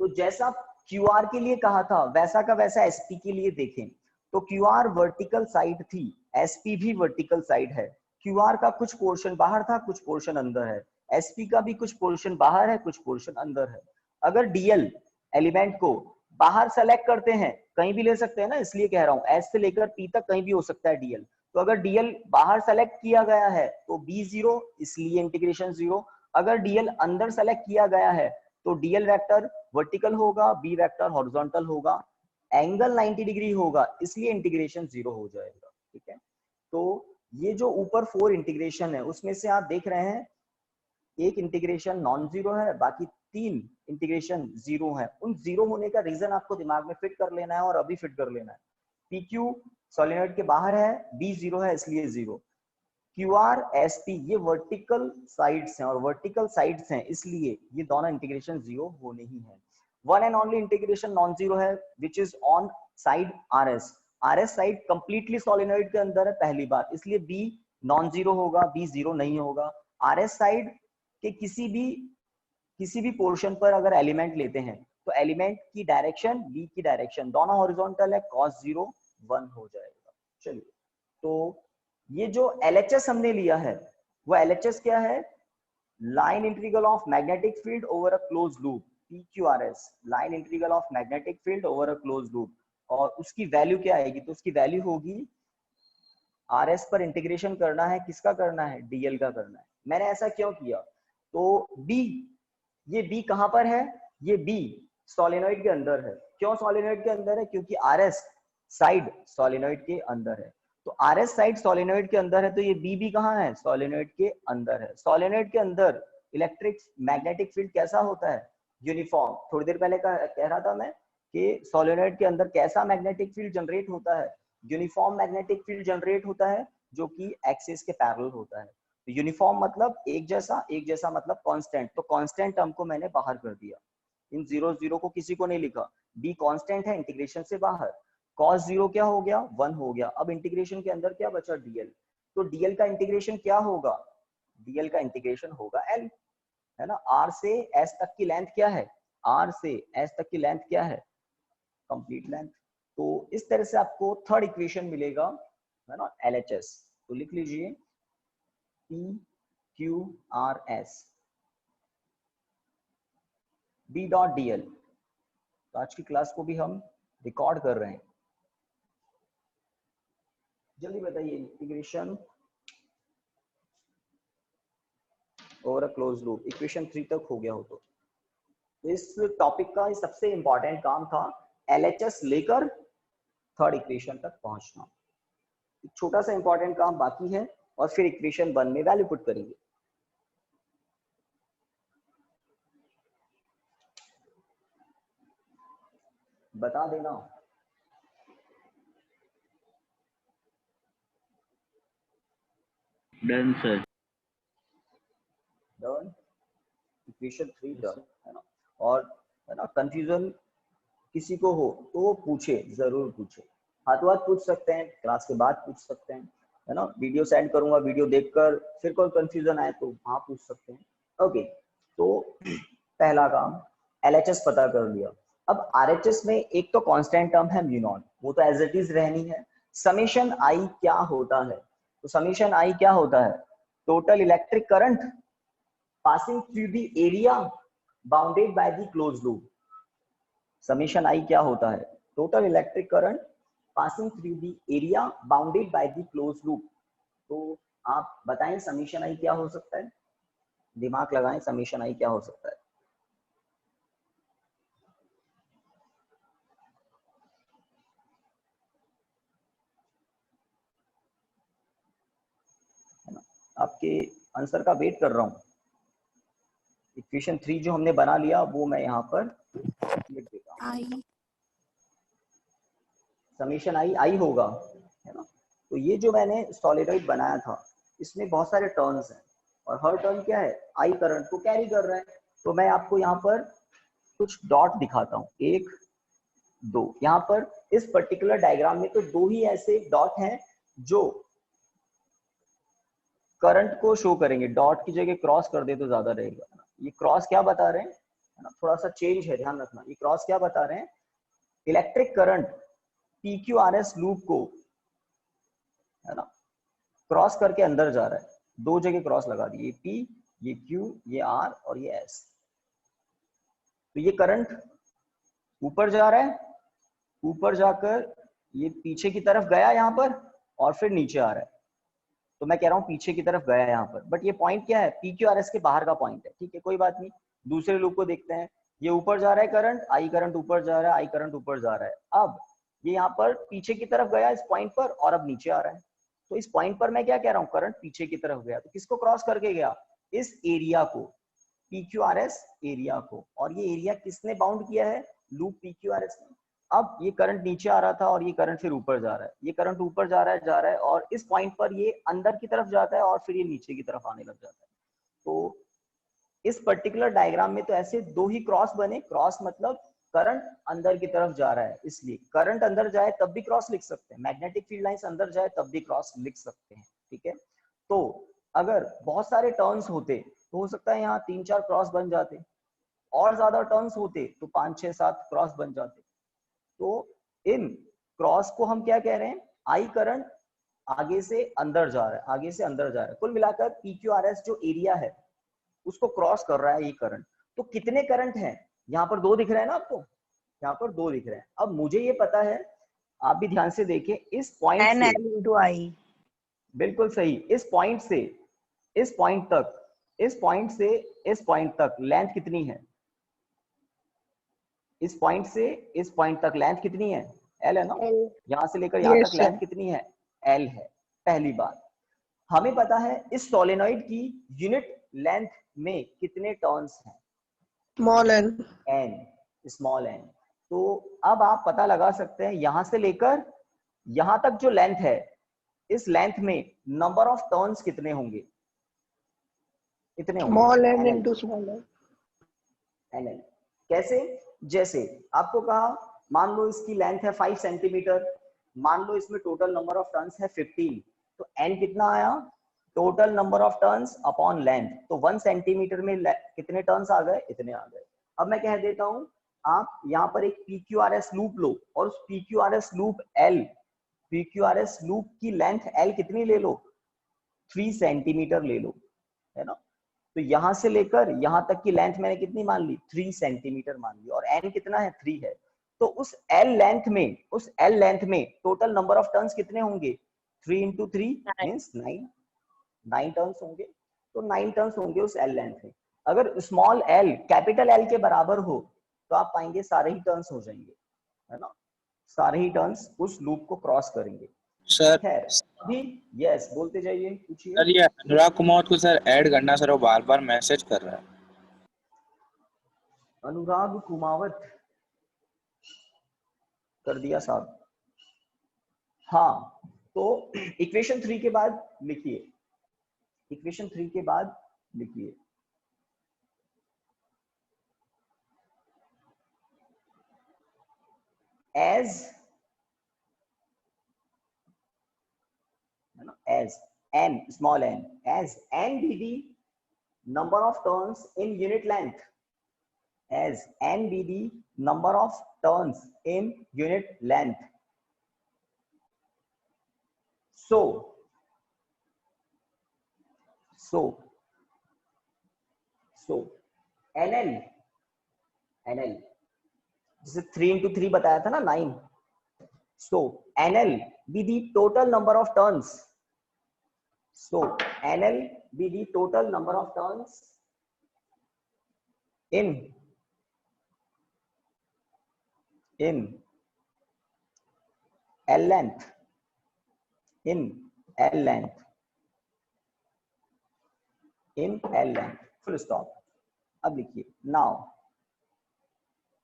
तो जैसा क्यू आर के लिए कहा था वैसा का वैसा एसपी के लिए देखें तो क्यू आर वर्टिकल साइड थी, एसपी भी वर्टिकल साइड है। क्यू आर का कुछ पोर्शन बाहर था कुछ पोर्शन अंदर है, एसपी का भी कुछ पोर्शन बाहर है कुछ पोर्शन अंदर है। अगर डीएल एलिमेंट को बाहर सेलेक्ट करते हैं, कहीं भी ले सकते हैं ना, इसलिए कह रहा हूं एस से लेकर पी तक कहीं भी हो सकता है डीएल। तो अगर डीएल बाहर सेलेक्ट किया गया है तो बी 0 इसलिए इंटीग्रेशन 0। अगर डीएल अंदर सेलेक्ट किया गया है तो डीएल वेक्टर वर्टिकल होगा, बी वेक्टर हॉरिजॉन्टल होगा, एंगल 90 डिग्री होगा इसलिए इंटीग्रेशन 0 हो जाएगा। ठीक है, तो ये जो ऊपर 4 इंटीग्रेशन है उसमें से आप देख रहे हैं एक इंटीग्रेशन नॉन जीरो है, बाकी 3 इंटीग्रेशन 0 है। उन 0 होने का रीजन आपको दिमाग में फिट कर लेना है और अभी फिट कर लेना है। पीक्यू सोलेनोइड के बाहर है, बी 0 है इसलिए 0। क्यू आर एस पी ये वर्टिकल साइड्स हैं और वर्टिकल साइड्स हैं इसलिए ये दोनों इंटीग्रेशन 0 होने ही है। One and only integration non zero है which is on side R S. R S side completely solenoid के अंदर है पहली बार, इसलिए बी नॉन जीरो होगा, बी 0 नहीं होगा। आर एस साइड के किसी भी पोर्शन पर अगर एलिमेंट लेते हैं तो एलिमेंट की डायरेक्शन बी की डायरेक्शन दोनों हॉरिजॉन्टल है, cos 0 1 हो जाएगा। चलिए, तो ये जो LHS हमने लिया है वो LHS क्या है, line integral of magnetic field over a close loop, PQRS, line integral of magnetic field over a close loop. और उसकी वैल्यू क्या आएगी, तो उसकी वैल्यू होगी RS पर इंटीग्रेशन करना है, किसका करना है, DL का करना है। मैंने ऐसा क्यों किया, तो B, ये B कहां पर है, ये B सोलेनोइड के अंदर है। क्यों सोलेनोइड के अंदर है, क्योंकि RS साइड सोलेनोइड के अंदर है। तो RS साइड सोलेनोइड के अंदर है तो ये B भी कहां है, सोलेनोइड के अंदर है। सोलेनोइड के अंदर इलेक्ट्रिक मैग्नेटिक फील्ड कैसा होता है, यूनिफॉर्म। थोड़ी देर पहले कह रहा था मैं कि सोलेनोइड के अंदर कैसा मैग्नेटिक फील्ड जनरेट होता है, यूनिफॉर्म मैग्नेटिक फील्ड जनरेट होता है जो कि एक्सिस के पैरेलल होता है। तो यूनिफॉर्म मतलब एक जैसा मतलब कांस्टेंट। तो कांस्टेंट टर्म को मैंने बाहर कर दिया, इन 0 0 को किसी को नहीं लिखा, बी कांस्टेंट है इंटीग्रेशन से बाहर। cos 0 क्या हो गया, 1 हो गया। अब इंटीग्रेशन के अंदर क्या बचा, डीएल। तो डीएल का इंटीग्रेशन क्या होगा, डीएल का इंटीग्रेशन होगा एल, है ना। आर से एस तक की लेंथ क्या है, आर से एस तक की लेंथ क्या है, कंप्लीट लेंथ। तो इस तरह से आपको थर्ड इक्वेशन मिलेगा, है ना, LHS। तो लिख लीजिए PQRS B डॉट DL। तो आज की क्लास को भी हम रिकॉर्ड कर रहे हैं, जल्दी बताइए। Integration over a close loop, equation 3 तक हो गया हो तो इस टॉपिक का सबसे इंपॉर्टेंट काम था LHS लेकर थर्ड इक्वेशन तक पहुंचना। एक छोटा सा इंपॉर्टेंट काम बाकी है और फिर इक्वेशन 1 में वैल्यू पुट करेंगे। बता देना। Done sir. Done, equation 3 done, है ना। और है ना, कंफ्यूजन किसी को हो तो वो पूछे, जरूर पूछे, हाथों हाथ पूछ सकते हैं, क्लास के बाद पूछ सकते हैं, है ना। वीडियो सेंड करूंगा, वीडियो देखकर फिर कोई कंफ्यूजन आए तो वहां पूछ सकते हैं। ओके, तो पहला काम एलएचएस पता कर लिया। अब आरएचएस में एक तो कांस्टेंट टर्म है म्यू नॉट, वो तो एज इट इज रहनी है। समेशन आई क्या होता है? तो समेशन आई क्या होता है? Total electric current passing through the area bounded by the close loop. Summation I क्या होता है? Total electric current passing through the area bounded by the close loop. तो आप बताएं समेशन आई क्या हो सकता है? दिमाग लगाएं, समेशन आई क्या हो सकता है? आपके आंसर का वेट कर रहा हूं। इक्वेशन 3 जो हमने बना लिया वो मैं यहाँ पर लिख देता हूँ। समेशन आई आई होगा, है ना। तो ये जो मैंने सॉलिडॉइड बनाया था इसमें बहुत सारे टर्न्स हैं और हर टर्न क्या है? आई करंट को कैरी कर रहा है। तो मैं आपको यहाँ पर कुछ डॉट दिखाता हूँ, 1 2। यहाँ पर इस पर्टिकुलर डायग्राम में तो 2 ही ऐसे डॉट हैं जो करंट को शो करेंगे। डॉट की जगह क्रॉस कर दे तो ज्यादा रहेगा। ये क्रॉस क्या बता रहे हैं, है ना, थोड़ा सा चेंज है, ध्यान रखना। ये क्रॉस क्या बता रहे हैं? इलेक्ट्रिक करंट PQRS लूप को, है ना, क्रॉस करके अंदर जा रहा है। 2 जगह क्रॉस लगा दिए, ये P, ये Q, ये R और ये S। तो ये करंट ऊपर जा रहा है, ऊपर जाकर ये पीछे की तरफ गया यहाँ पर और फिर नीचे आ रहा है। तो मैं कह रहा हूँ पीछे की तरफ गया यहाँ पर, बट ये पॉइंट क्या है? PQRS के बाहर का पॉइंट है, ठीक है, कोई बात नहीं। दूसरे लूप को देखते हैं। ये ऊपर जा रहा है करंट, आई करंट ऊपर जा रहा है, आई करंट ऊपर जा रहा है। अब ये यहाँ पर पीछे की तरफ गया इस पॉइंट पर और अब नीचे आ रहा है। तो इस पॉइंट पर मैं क्या कह रहा हूँ? करंट पीछे की तरफ गया। तो किसको क्रॉस करके गया? इस एरिया को, PQRS एरिया को। और ये एरिया किसने बाउंड किया है? लूप PQRS ने। अब ये करंट नीचे आ रहा था और ये करंट फिर ऊपर जा रहा है। ये करंट ऊपर जा रहा है और इस पॉइंट पर ये अंदर की तरफ जाता है और फिर ये नीचे की तरफ आने लग जाता है। तो इस पर्टिकुलर डायग्राम में तो ऐसे 2 ही क्रॉस बने। क्रॉस मतलब करंट अंदर की तरफ जा रहा है, इसलिए करंट अंदर जाए तब भी क्रॉस लिख सकते हैं। मैग्नेटिक फील्ड लाइंस अंदर जाए तब भी क्रॉस लिख सकते हैं, ठीक है। तो अगर बहुत सारे टर्न्स होते तो हो सकता है यहाँ 3-4 क्रॉस बन जाते, और ज्यादा टर्न्स होते तो 5-6-7 क्रॉस बन जाते। तो इन क्रॉस को हम क्या कह रहे हैं? आई करंट आगे से अंदर जा रहा है, आगे से अंदर जा रहा है। कुल मिलाकर PQRS जो एरिया है उसको क्रॉस कर रहा है ये करंट। तो कितने करंट हैं? यहाँ पर 2 दिख रहे हैं ना आपको, यहाँ पर 2 दिख रहे हैं। अब मुझे ये पता है, आप भी ध्यान से देखें, इस पॉइंट से NL/I। बिल्कुल सही, इस पॉइंट से इस पॉइंट तक, इस पॉइंट से इस पॉइंट तक लेंथ कितनी है? इस पॉइंट से इस पॉइंट तक लेंथ कितनी है? L है ना। L। यहां से लेकर यहां Yes, तक sir. लेंथ कितनी है? L है। पहली बात, हमें पता है इस सोलेनॉइड की यूनिट लेंथ में कितने टर्न्स हैं? Small n। N, small n। तो अब आप पता लगा सकते हैं यहां से लेकर यहां तक जो लेंथ है, इस लेंथ में नंबर ऑफ टर्न्स कितने होंगे? इतने होंगे, Small n NL। into small n। NL कैसे? जैसे आपको कहा, मान लो इसकी लेंथ है 5 सेंटीमीटर, मान लो इसमें टोटल नंबर ऑफ टर्न्स है 15, तो n कितना आया? Total number of turns upon length. तो 1 सेंटीमीटर में कितने टर्न्स आ गए? इतने आ गए। अब मैं कह देता हूं, आप यहाँ पर एक PQRS लूप लो और उस PQRS लूप PQRS लूप की लेंथ L कितनी ले लो? 3 सेंटीमीटर ले लो, है ना। तो यहां से लेकर यहां तक की लेंथ मैंने कितनी मान ली? 3 सेंटीमीटर मान ली, और n कितना है? 3 है। तो उस L लेंथ में टोटल नंबर ऑफ टर्न्स कितने होंगे? 3 into 3 मींस 9 टर्न्स होंगे। तो 9 टर्न्स होंगे उस L लेंथ में। अगर स्मॉल l कैपिटल L के बराबर हो तो आप पाएंगे सारे ही टर्न्स हो जाएंगे, है ना, सारे ही टर्न्स उस लूप को क्रॉस करेंगे। सर खैर अभी यस बोलते जाइए, पूछिए। सर ये अनुराग कुमार को सर ऐड करना सर, वो बार बार मैसेज कर रहा है। अनुराग कुमावत, कर दिया साहब। हाँ, तो इक्वेशन 3 के बाद लिखिए, इक्वेशन 3 के बाद लिखिए as as n small n, as n be the number of turns in unit length, as n be the number of turns in unit length. So NL जैसे 3 into 3 बताया था ना 9, so NL be the total number of turns, so NL be the total number of turns in L length, in L length, in L length, full stop. अब लिखिए now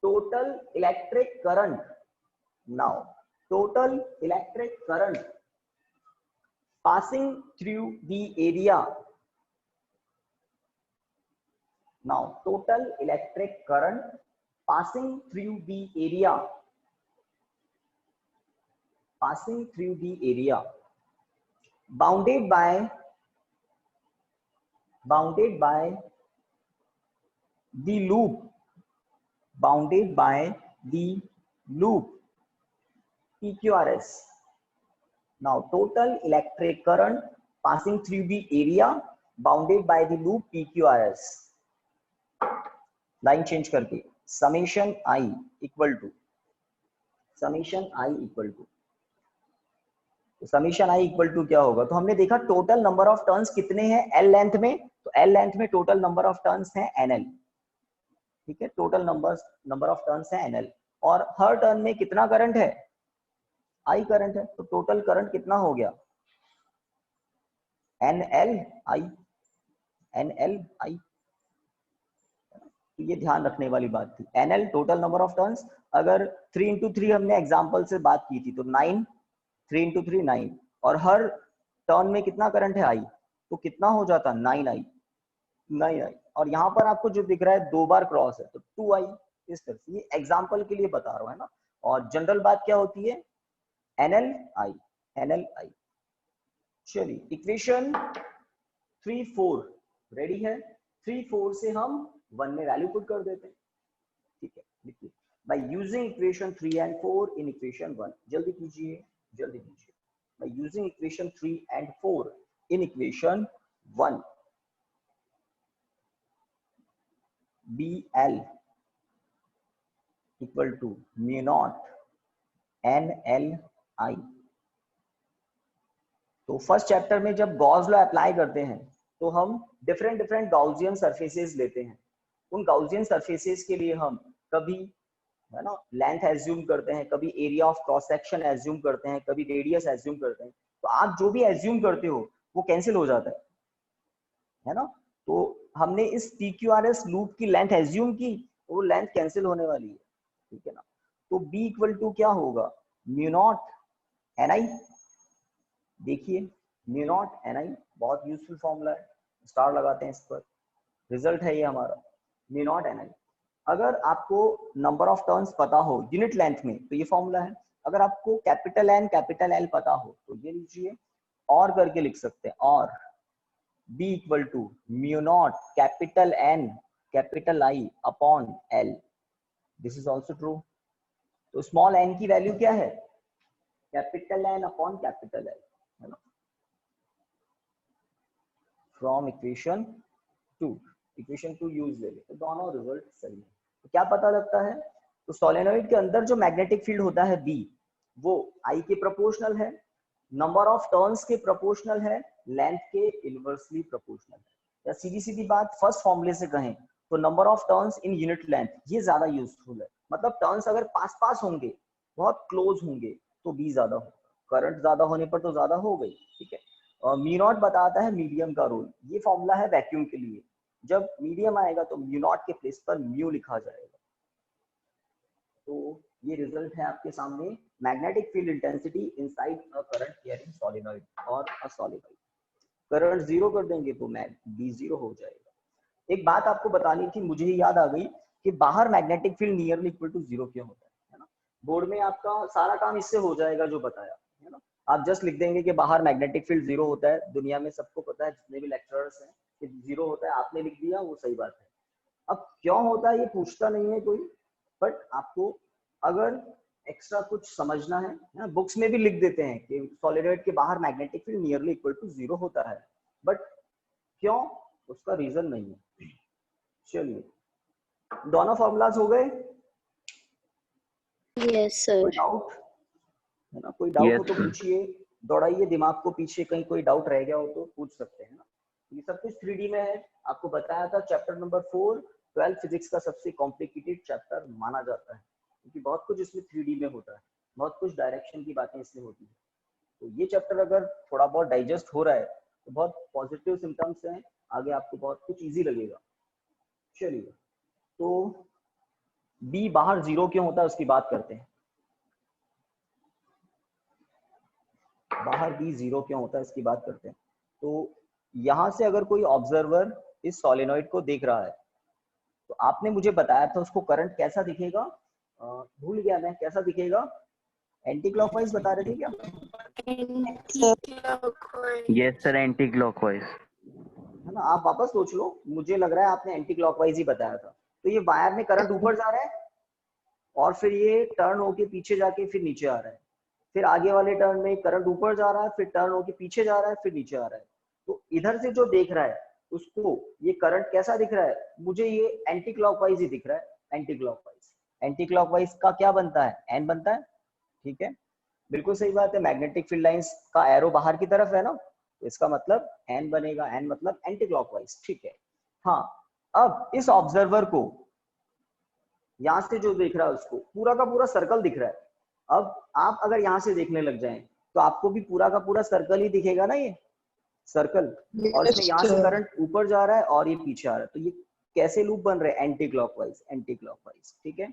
total electric current, now total electric current passing through the area, now total electric current passing through the area, passing through the area bounded by the loop, bounded by the loop PQRS. Now total electric current passing through the area bounded by the loop PQRS. Line change करके summation I equal to summation I equal to क्या होगा? तो हमने देखा total number of turns कितने हैं L length में, तो एल लेंथ में टोटल नंबर ऑफ टर्न्स हैं एनएल, ठीक है, टोटल नंबर ऑफ टर्न्स हैं एनएल, और हर टर्न में कितना करंट है? आई करंट है, तो टोटल करंट कितना हो गया? एनएल आई। तो ये ध्यान रखने वाली बात थी, NL total number of turns. अगर 3 into 3 हमने एग्जांपल से बात की थी, तो 9, 3 into 3 9, और हर टर्न में कितना करंट है आई, तो कितना हो जाता? 9i। और यहाँ पर आपको जो दिख रहा है 2 बार क्रॉस है, तो 2i। इस तरह से, ये एग्जांपल के लिए बता रहा हूँ, है ना। और जनरल बात क्या होती है? एनएल आई। चलिए इक्वेशन 3-4 रेडी है। 3-4 से हम 1 में वैल्यू पुट कर देते हैं, ठीक है। लिखिए by using equation 3 and 4 in equation 1, जल्दी कीजिए by using equation 3 and 4 in equation 1, BL equal to mu naught NLI। तो फर्स्ट चैप्टर में जब गॉस लॉ अप्लाई करते हैं तो हम डिफरेंट गॉसियन सरफेसेस लेते हैं। उन गॉसियन सरफेसेस के लिए हम कभी, है ना, लेंथ एज्यूम करते हैं, कभी area of cross section assume करते हैं, कभी रेडियस एज्यूम करते हैं। तो आप जो भी एज्यूम करते हो वो कैंसिल हो जाता है ना। तो हमने इस PQRS लूप की लेंथ एज्यूम की, वो लेंथ कैंसिल होने वाली है, ठीक है ना। तो B इक्वल टू क्या होगा? Mu naught NI। देखिए म्यू नॉट NI बहुत यूजफुल फॉर्मूला है, स्टार लगाते हैं इस पर, रिजल्ट है ये हमारा म्यू नॉट NI। अगर आपको नंबर ऑफ टर्न्स पता हो यूनिट लेंथ में तो ये फॉर्मूला है। अगर आपको कैपिटल N कैपिटल L पता हो तो ये लीजिए, और करके लिख सकते हैं, और B equal to mu naught capital N capital I upon L। This is also true. तो स्मॉल n की वैल्यू क्या है? Capital N upon capital L, है ना। फ्रॉम इक्वेशन 2 यूज ले ले, तो दोनों रिजल्ट सही है। तो क्या पता लगता है? तो सोलेनोइड के अंदर जो मैग्नेटिक फील्ड होता है B, वो I के प्रोपोर्शनल है, नंबर ऑफ टर्न्स के प्रोपोर्शनल है, लेंथ के इनवर्सली प्रोपोर्शनल है। या सीधी बात फर्स्ट फॉर्मूले से कहें तो number of turns in unit length, ये ज्यादा यूजफुल है। मतलब टर्न्स अगर पास होंगे, बहुत क्लोज होंगे, तो B ज्यादा होगा। करंट ज्यादा होने पर तो ज्यादा हो गई, ठीक है। और म्यू नॉट बताता है मीडियम का रोल। ये फॉर्मूला है वैक्यूम के लिए, जब मीडियम आएगा तो म्यू नॉट के प्लेस पर म्यू लिखा जाएगा। तो ये रिजल्ट है आपके सामने, magnetic field intensity inside a current carrying solenoid और अ सॉलिनॉइड। करंट जीरो कर देंगे तो मैग बी जीरो हो जाएगा। एक बात आपको बतानी थी, मुझे ही याद आ गई कि बाहर magnetic field nearly equal to zero क्यों होता है ना। बोर्ड में आपका सारा काम इससे हो जाएगा जो बताया है ना। आप जस्ट लिख देंगे कि बाहर मैग्नेटिक फील्ड जीरो होता है, दुनिया में सबको पता है, जितने भी लेक्चरर्स हैं कि जीरो होता है, आपने लिख दिया वो सही बात है। अब क्यों होता है ये पूछता नहीं है कोई, बट आपको अगर एक्स्ट्रा कुछ समझना है ना, बुक्स में भी लिख देते हैं कि सॉलिडॉइड के बाहर magnetic field nearly equal to zero होता है, बट क्यों उसका रीजन नहीं है। चलिए दोनों फॉर्मूलाज हो गए, Yes, कोई sir. डाउट है ना, कोई डाउट हो Yes, तो पूछिए, दौड़ाइए दिमाग को पीछे, कहीं कोई डाउट रह गया हो तो पूछ सकते हैं ना। ये सब कुछ 3D में है, आपको बताया था चैप्टर नंबर 4 12 फिजिक्स का सबसे कॉम्प्लिकेटेड चैप्टर माना जाता है, क्योंकि बहुत कुछ इसमें 3D में होता है, बहुत कुछ डायरेक्शन की बातें इसमें होती है। तो ये चैप्टर अगर थोड़ा बहुत डाइजेस्ट हो रहा है तो बहुत पॉजिटिव सिम्टम्स हैं, आगे आपको बहुत कुछ इजी लगेगा। चलिए तो बी बाहर जीरो क्यों होता है उसकी बात करते हैं। बाहर बी जीरो क्यों होता है इसकी बात करते हैं। तो यहां से अगर कोई ऑब्जर्वर इस सोलेनॉइड को देख रहा है तो आपने मुझे बताया था उसको करंट कैसा दिखेगा, भूल गया मैं, कैसा दिखेगा, एंटी क्लॉकवाइज बता रहे थे क्या। yes sir, anti-clockwise. है ना, आप वापस सोच लो, मुझे लग रहा है आपने एंटी क्लॉकवाइज ही बताया था। तो ये वायर में करंट ऊपर जा रहा है और फिर ये टर्न होके पीछे जाके फिर नीचे आ रहा है, फिर आगे वाले टर्न में करंट ऊपर जा रहा है, फिर टर्न होके पीछे जा रहा है, फिर नीचे आ रहा है। तो इधर से जो देख रहा है उसको ये करंट कैसा दिख रहा है, मुझे ये एंटी क्लॉकवाइज ही दिख रहा है। एंटी क्लॉकवाइज, एंटी क्लॉकवाइज का क्या बनता है, एन बनता है, ठीक है, बिल्कुल सही बात है। मैग्नेटिक फील्ड लाइंस का एरो बाहर की तरफ है ना, तो इसका मतलब एन बनेगा, एन मतलब एंटी क्लॉकवाइज, ठीक है। हाँ, अब इस ऑब्जर्वर को यहां से जो देख रहा है उसको पूरा का पूरा सर्कल दिख रहा है। अब आप अगर यहाँ से देखने लग जाएं तो आपको भी पूरा का पूरा सर्कल ही दिखेगा ना, ये सर्कल, और इसमें Yes, यहाँ से sir. करंट ऊपर जा रहा है और ये पीछे आ रहा है, तो ये कैसे लूप बन रहे हैं, एंटी क्लॉकवाइज, एंटी क्लॉकवाइज, ठीक है।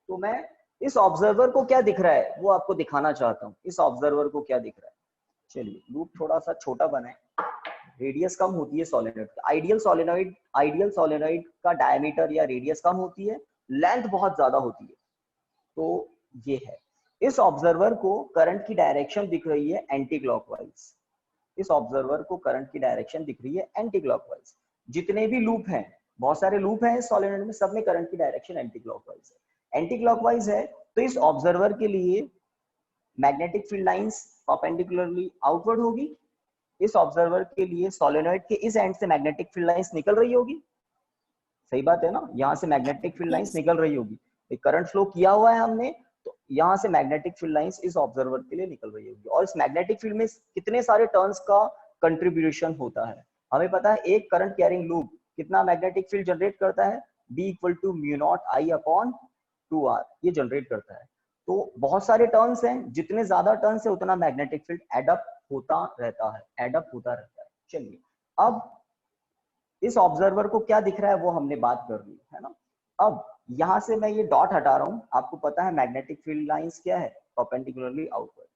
तो मैं इस ऑब्जर्वर को क्या दिख रहा है वो आपको दिखाना चाहता हूँ, इस ऑब्जर्वर को क्या दिख रहा है। चलिए लूप थोड़ा सा छोटा बनाए, रेडियस कम होती है सोलेनॉइड की, आइडियल सोलेनॉइड का डायमीटर या रेडियस कम होती है, लेंथ बहुत ज्यादा होती है। तो ये है, इस ऑब्जर्वर को करंट की डायरेक्शन दिख रही है एंटी क्लॉकवाइज, इस ऑब्जर्वर को करंट की डायरेक्शन दिख रही है एंटी क्लॉकवाइज। जितने भी लूप हैं, बहुत सारे लूप हैं सॉलिनॉइड में, सब में करंट की डायरेक्शन एंटी क्लॉकवाइज है। एंटी क्लॉकवाइज है तो इस ऑब्जर्वर के लिए magnetic field lines perpendicularly outward होगी, इस ऑब्जर्वर के लिए सोलेनॉइड के इस एंड से मैग्नेटिक फील्ड लाइंस निकल रही होगी, सही बात है ना, यहाँ से मैग्नेटिक फील्ड लाइंस निकल रही होगी, करंट फ्लो किया हुआ है हमने, तो यहाँ से मैग्नेटिक फील्ड लाइंस इस ऑब्जर्वर के लिए निकल रही होगी। और इस मैग्नेटिक फील्ड में कितने सारे टर्न्स का कंट्रीब्यूशन होता है, हमें पता है एक करंट कैरिंग लूप कितना मैग्नेटिक फील्ड जनरेट करता है, B equal to mu naught I upon 2R, ये जनरेट करता है। तो बहुत सारे टर्न्स हैं, जितने ज्यादा टर्न्स है उतना मैग्नेटिक फील्ड एडअप होता रहता है, एडअप होता रहता है। चलिए अब इस ऑब्जर्वर को क्या दिख रहा है वो हमने बात कर ली है ना। अब यहां से मैं ये डॉट हटा रहा हूं, आपको पता है मैग्नेटिक फील्ड लाइंस क्या है, परपेंडिकुलरली आउटवर्ड।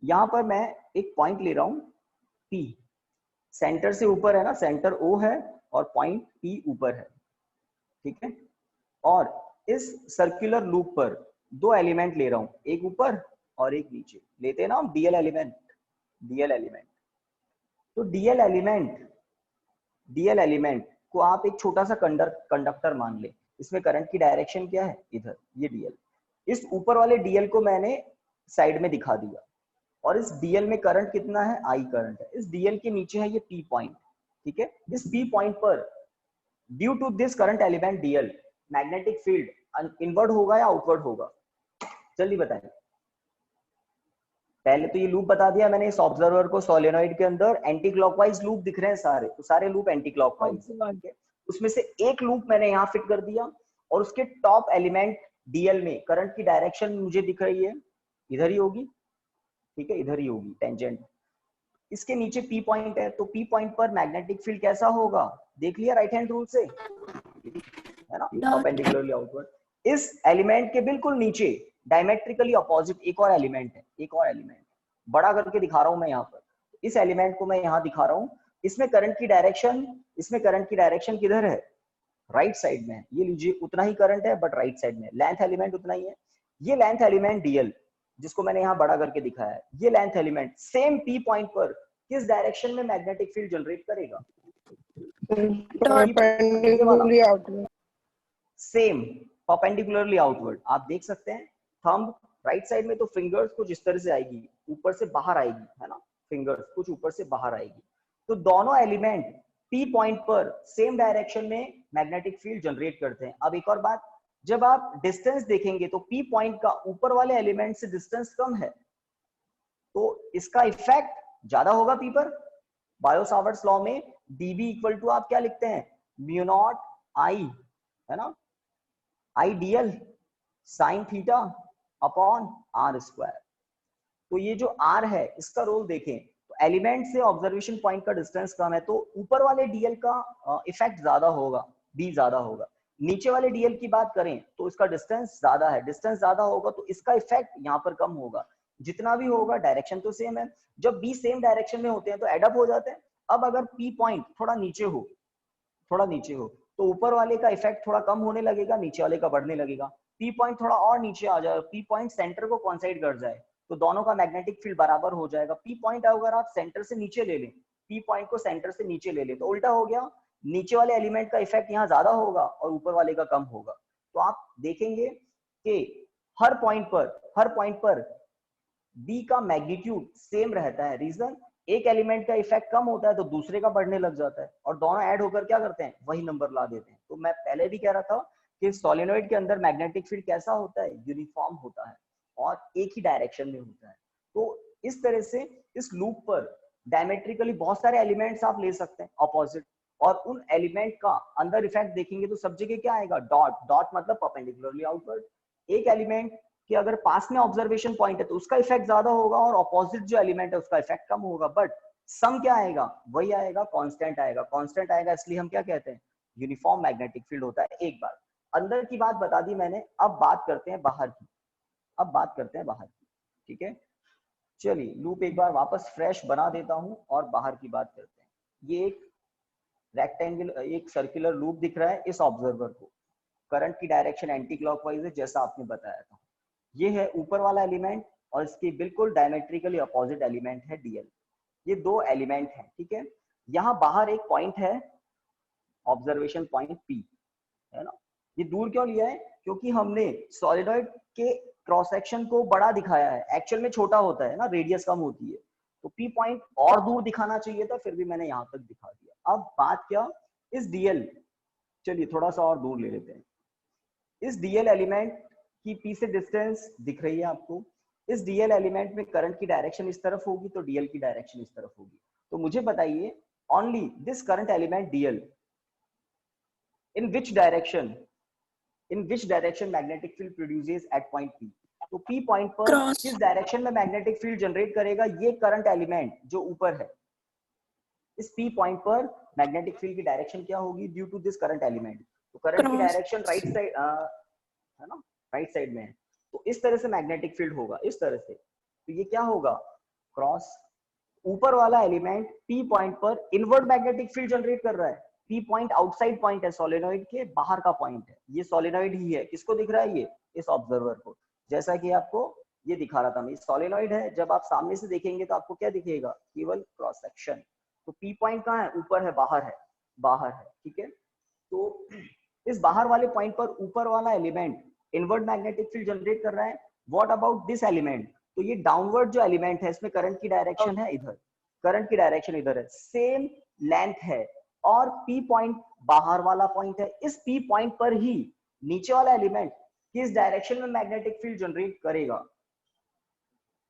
यहां पर मैं एक पॉइंट ले रहा हूं P, सेंटर से ऊपर है ना, सेंटर O है और पॉइंट P ऊपर है, ठीक है। और इस सर्कुलर लूप पर दो एलिमेंट ले रहा हूं, एक ऊपर और एक नीचे, लेते हैं ना हम डीएल एलिमेंट, डीएल एलिमेंट। तो डीएल एलिमेंट को आप एक छोटा सा कंडक्टर मान ले, इसमें करंट की डायरेक्शन क्या है, इधर, ये डीएल। इस ऊपर वाले डीएल को मैंने साइड में दिखा दिया, और इस डीएल में करंट कितना है, आई करंट है। इस डीएल के नीचे है ये पी पॉइंट, ठीक है। इस पी पॉइंट पर due to this current element dl magnetic field inward होगा या आउटवर्ड होगा, जल्दी बताएं। पहले तो ये लूप बता दिया मैंने, इस ऑब्जर्वर को सोलेनॉइड के अंदर एंटी क्लॉकवाइज लूप दिख रहे हैं सारे, तो सारे लूप एंटी क्लॉकवाइज है। उसमें से एक लूप मैंने यहाँ फिट कर दिया, और उसके टॉप एलिमेंट डीएल में करंट की डायरेक्शन मुझे दिख रही है, इधर ही होगी, ठीक है, इधर ही होगी टेंजेंट। इसके नीचे पी पॉइंट है, तो पी पॉइंट पर मैग्नेटिक फील्ड कैसा होगा, देख लिया राइट हैंड रूल से, है ना, परपेंडिकुलरली आउटवर्ड। इस एलिमेंट के बिल्कुल नीचे डायमेट्रिकली अपोजिट एक और एलिमेंट है, एक और एलिमेंट बड़ा करके दिखा रहा हूं मैं यहाँ पर। इस एलिमेंट को मैं यहाँ दिखा रहा हूँ, इसमें करंट की डायरेक्शन किधर है, राइट साइड में है। ये लीजिए उतना ही करंट है बट राइट साइड में, लेंथ एलिमेंट उतना ही है। ये लेंथ एलिमेंट डीएल जिसको मैंने यहाँ बड़ा करके दिखाया है, ये length element same P point पर किस डायरेक्शन में मैग्नेटिक फील्ड जनरेट करेगा, perpendicularly outward. Same perpendicularly outward. आप देख सकते हैं थंब राइट साइड में, तो फिंगर्स कुछ इस तरह से आएगी, ऊपर से बाहर आएगी, है ना, फिंगर्स कुछ ऊपर से बाहर आएगी। तो दोनों एलिमेंट पी पॉइंट पर सेम डायरेक्शन में मैग्नेटिक फील्ड जनरेट करते हैं। अब एक और बात, जब आप डिस्टेंस देखेंगे तो पी पॉइंट का ऊपर वाले एलिमेंट से डिस्टेंस कम है, तो इसका इफेक्ट ज्यादा होगा पी पर। बायो सावर्ट्स लॉ में dB इक्वल टू आप क्या लिखते हैं, म्यू नॉट आई, है ना, I dl sine theta upon R square. तो ये जो r है इसका रोल देखें तो एलिमेंट से ऑब्जर्वेशन पॉइंट का डिस्टेंस कम है, तो ऊपर वाले dl का इफेक्ट ज्यादा होगा, b ज्यादा होगा। नीचे वाले dl की बात करें तो इसका डिस्टेंस ज्यादा है, डिस्टेंस ज्यादा होगा तो इसका इफेक्ट यहाँ पर कम होगा। जितना भी होगा डायरेक्शन तो सेम है, जब b सेम डायरेक्शन में होते हैं तो एड अप हो जाते हैं। अब अगर p पॉइंट थोड़ा नीचे हो तो ऊपर वाले का इफेक्ट थोड़ा कम होने लगेगा, नीचे वाले का बढ़ने लगेगा। p पॉइंट थोड़ा और नीचे आ जाए, p पॉइंट सेंटर को कोइंसाइड कर जाए तो दोनों का मैग्नेटिक फील्ड बराबर हो जाएगा। p पॉइंट अगर आप सेंटर से नीचे ले लें, p पॉइंट को सेंटर से नीचे ले लें तो उल्टा हो गया, नीचे वाले एलिमेंट का इफेक्ट यहाँ ज्यादा होगा और ऊपर वाले का कम होगा। तो आप देखेंगे कि हर पॉइंट पर b का मैग्नीट्यूड सेम रहता है। रीजन, एक एलिमेंट का इफेक्ट कम होता है तो दूसरे का बढ़ने लग जाता है और दोनों ऐड होकर क्या करते हैं, वही नंबर ला देते हैं। तो मैं पहले भी कह रहा था कि सोलेनोइड के अंदर मैग्नेटिक फील्ड कैसा होता है, यूनिफॉर्म होता है और एक ही डायरेक्शन में होता है। तो इस तरह से इस लूप पर डायमेट्रिकली बहुत सारे एलिमेंट्स आप ले सकते हैं अपोजिट, और उन एलिमेंट का अंदर इफेक्ट देखेंगे तो सब जगह क्या आएगा, डॉट मतलब परपेंडिकुलरली आउटवर्ड। एक एलिमेंट कि अगर पास में ऑब्जर्वेशन पॉइंट है तो उसका इफेक्ट ज्यादा होगा और ऑपोजिट जो एलिमेंट है उसका इफेक्ट कम होगा, बट सम क्या आएगा, वही आएगा, कांस्टेंट आएगा। इसलिए हम क्या कहते हैं, यूनिफॉर्म मैग्नेटिक फील्ड होता है। एक बार अंदर की बात बता दी मैंने, अब बात करते हैं बाहर की, ठीक है। चलिए लूप एक बार वापस फ्रेश बना देता हूं और बाहर की बात करते हैं। ये एक रेक्टेंगल, एक सर्कुलर लूप दिख रहा है। इस ऑब्जर्वर को करंट की डायरेक्शन एंटी क्लॉकवाइज है जैसा आपने बताया था। ये है ऊपर वाला एलिमेंट और इसके बिल्कुल डायमेट्रिकली अपोजिट एलिमेंट है डीएल। ये दो एलिमेंट हैं, ठीक है। यहाँ बाहर एक पॉइंट है, ऑब्जर्वेशन पॉइंट पी, है ना। ये दूर क्यों लिया है, क्योंकि हमने सॉलिडॉइड के क्रॉस सेक्शन को बड़ा दिखाया है, एक्चुअल में छोटा होता है ना, रेडियस कम होती है, तो पी पॉइंट और दूर दिखाना चाहिए था, फिर भी मैंने यहाँ तक दिखा दिया। अब बात क्या, इस डीएल, चलिए थोड़ा सा और दूर ले लेते हैं। इस डीएल एलिमेंट की पी से डिस्टेंस दिख रही है आपको। इस डीएल एलिमेंट में करंट की डायरेक्शन इस तरफ होगी तो डीएल की डायरेक्शन इस तरफ होगी। तो मुझे बताइए, only this current element dl, in which direction magnetic field produces at point P. तो पी पॉइंट पर किस डायरेक्शन में मैग्नेटिक फील्ड जनरेट करेगा ये करंट एलिमेंट जो ऊपर है। इस पी पॉइंट पर मैग्नेटिक फील्ड की डायरेक्शन क्या होगी, due to this current element. तो करंट की डायरेक्शन राइट साइड है ना, राइट साइड में है, तो इस तरह से मैग्नेटिक फील्ड होगा, इस तरह से। तो ये क्या होगा, क्रॉस, ऊपर वाला एलिमेंट पी पॉइंट पर इनवर्ड मैग्नेटिक फील्ड जनरेट कर रहा है। पी पॉइंट आउटसाइड पॉइंट है, सोलेनोइड के बाहर का पॉइंट है, ये सोलेनोइड ही है। किसको दिख रहा है, ये इस ऑब्जर्वर को, जैसा कि आपको ये दिखा रहा था मैं, सोलेनोइड है। जब आप सामने से देखेंगे तो आपको क्या दिखेगा, केवल क्रॉस सेक्शन। तो पी पॉइंट कहाँ है, ऊपर है, बाहर है, ठीक है। तो इस बाहर वाले पॉइंट पर ऊपर वाला element inward magnetic field generate कर रहा है। व्हाट अबाउट दिस एलिमेंट, तो ये डाउनवर्ड जो एलिमेंट है इसमें करंट की डायरेक्शन है इधर, करंट की डायरेक्शन इधर है, सेम लेंथ है और पी पॉइंट बाहर वाला पॉइंट है। इस पी पॉइंट पर ही नीचे वाला एलिमेंट किस डायरेक्शन में मैग्नेटिक फील्ड जनरेट करेगा,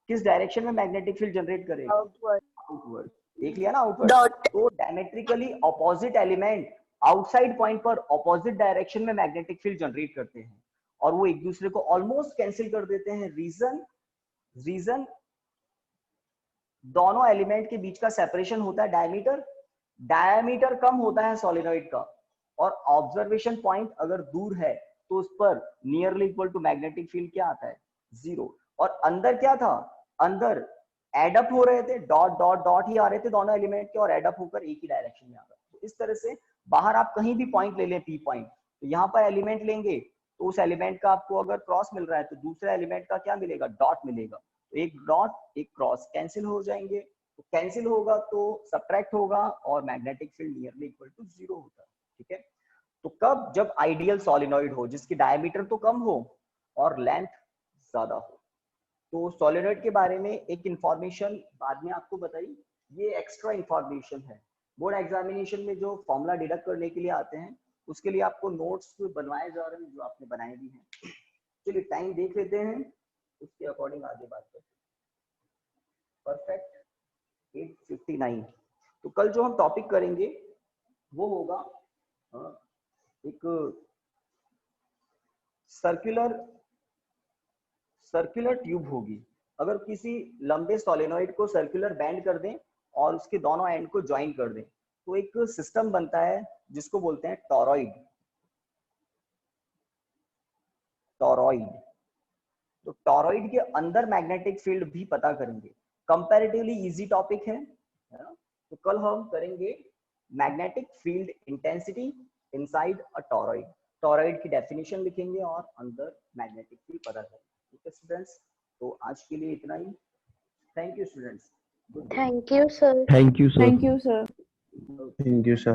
किस डायरेक्शन में मैग्नेटिक फील्ड जनरेट करेगा, आउटवर्ड। देख लिया ना, आउटवर्ड। तो diametrically opposite element outside point पर अपोजिट डायरेक्शन में मैग्नेटिक फील्ड जनरेट करते हैं और वो एक दूसरे को ऑलमोस्ट कैंसिल कर देते हैं। रीजन दोनों एलिमेंट के बीच का सेपरेशन होता है डायमीटर कम होता है सोलेनोइड का, और ऑब्जर्वेशन पॉइंट अगर दूर है तो उस पर nearly equal to magnetic field क्या आता है, 0। और अंदर क्या था, अंदर एडअप हो रहे थे, डॉट डॉट डॉट ही आ रहे थे दोनों एलिमेंट के, और एडअप होकर एक ही डायरेक्शन में आ रहा। तो इस तरह से बाहर आप कहीं भी पॉइंट ले लें, पी पॉइंट, तो यहाँ पर एलिमेंट लेंगे तो उस एलिमेंट का आपको अगर क्रॉस मिल रहा है तो दूसरे एलिमेंट का क्या मिलेगा, डॉट मिलेगा। तो एक डॉट एक क्रॉस कैंसिल हो जाएंगे, तो कैंसिल होगा तो सब्ट्रैक्ट होगा और magnetic field nearly equal to 0 होता है। ठीक है, तो कब, जब आइडियल सोलेनोइड हो जिसकी डायमीटर तो कम हो और लेंथ ज्यादा हो। तो सोलेनोइड के बारे में एक इंफॉर्मेशन बाद में आपको बताई, ये एक्स्ट्रा इंफॉर्मेशन है। बोर्ड एग्जामिनेशन में जो फॉर्मूला डिडक्ट करने के लिए आते हैं उसके लिए आपको नोट्स बनवाए जा रहे हैं जो आपने बनाए भी हैं। चलिए टाइम देख लेते हैं, उसके अकॉर्डिंग आगे बात करते हैं। परफेक्ट 8:59। तो कल जो हम टॉपिक करेंगे वो होगा एक सर्कुलर ट्यूब होगी। अगर किसी लंबे सोलेनोइड को सर्कुलर बैंड कर दें और उसके दोनों एंड को ज्वाइन कर दें तो एक सिस्टम बनता है जिसको बोलते हैं टॉरॉइड। टॉरॉइड, तो टॉरॉइड के अंदर मैग्नेटिक फील्ड भी पता करेंगे। कंपैरेटिवली इजी टॉपिक है ना? तो कल हम करेंगे magnetic field intensity inside a torrid. Torrid की डेफिनेशन लिखेंगे और अंदर मैग्नेटिक फील्ड पता करेंगे। ठीक है स्टूडेंट्स, तो आज के लिए इतना ही। Thank you students. Thank you, sir. Thank you, sir. Thank you, sir. Thank you, sir.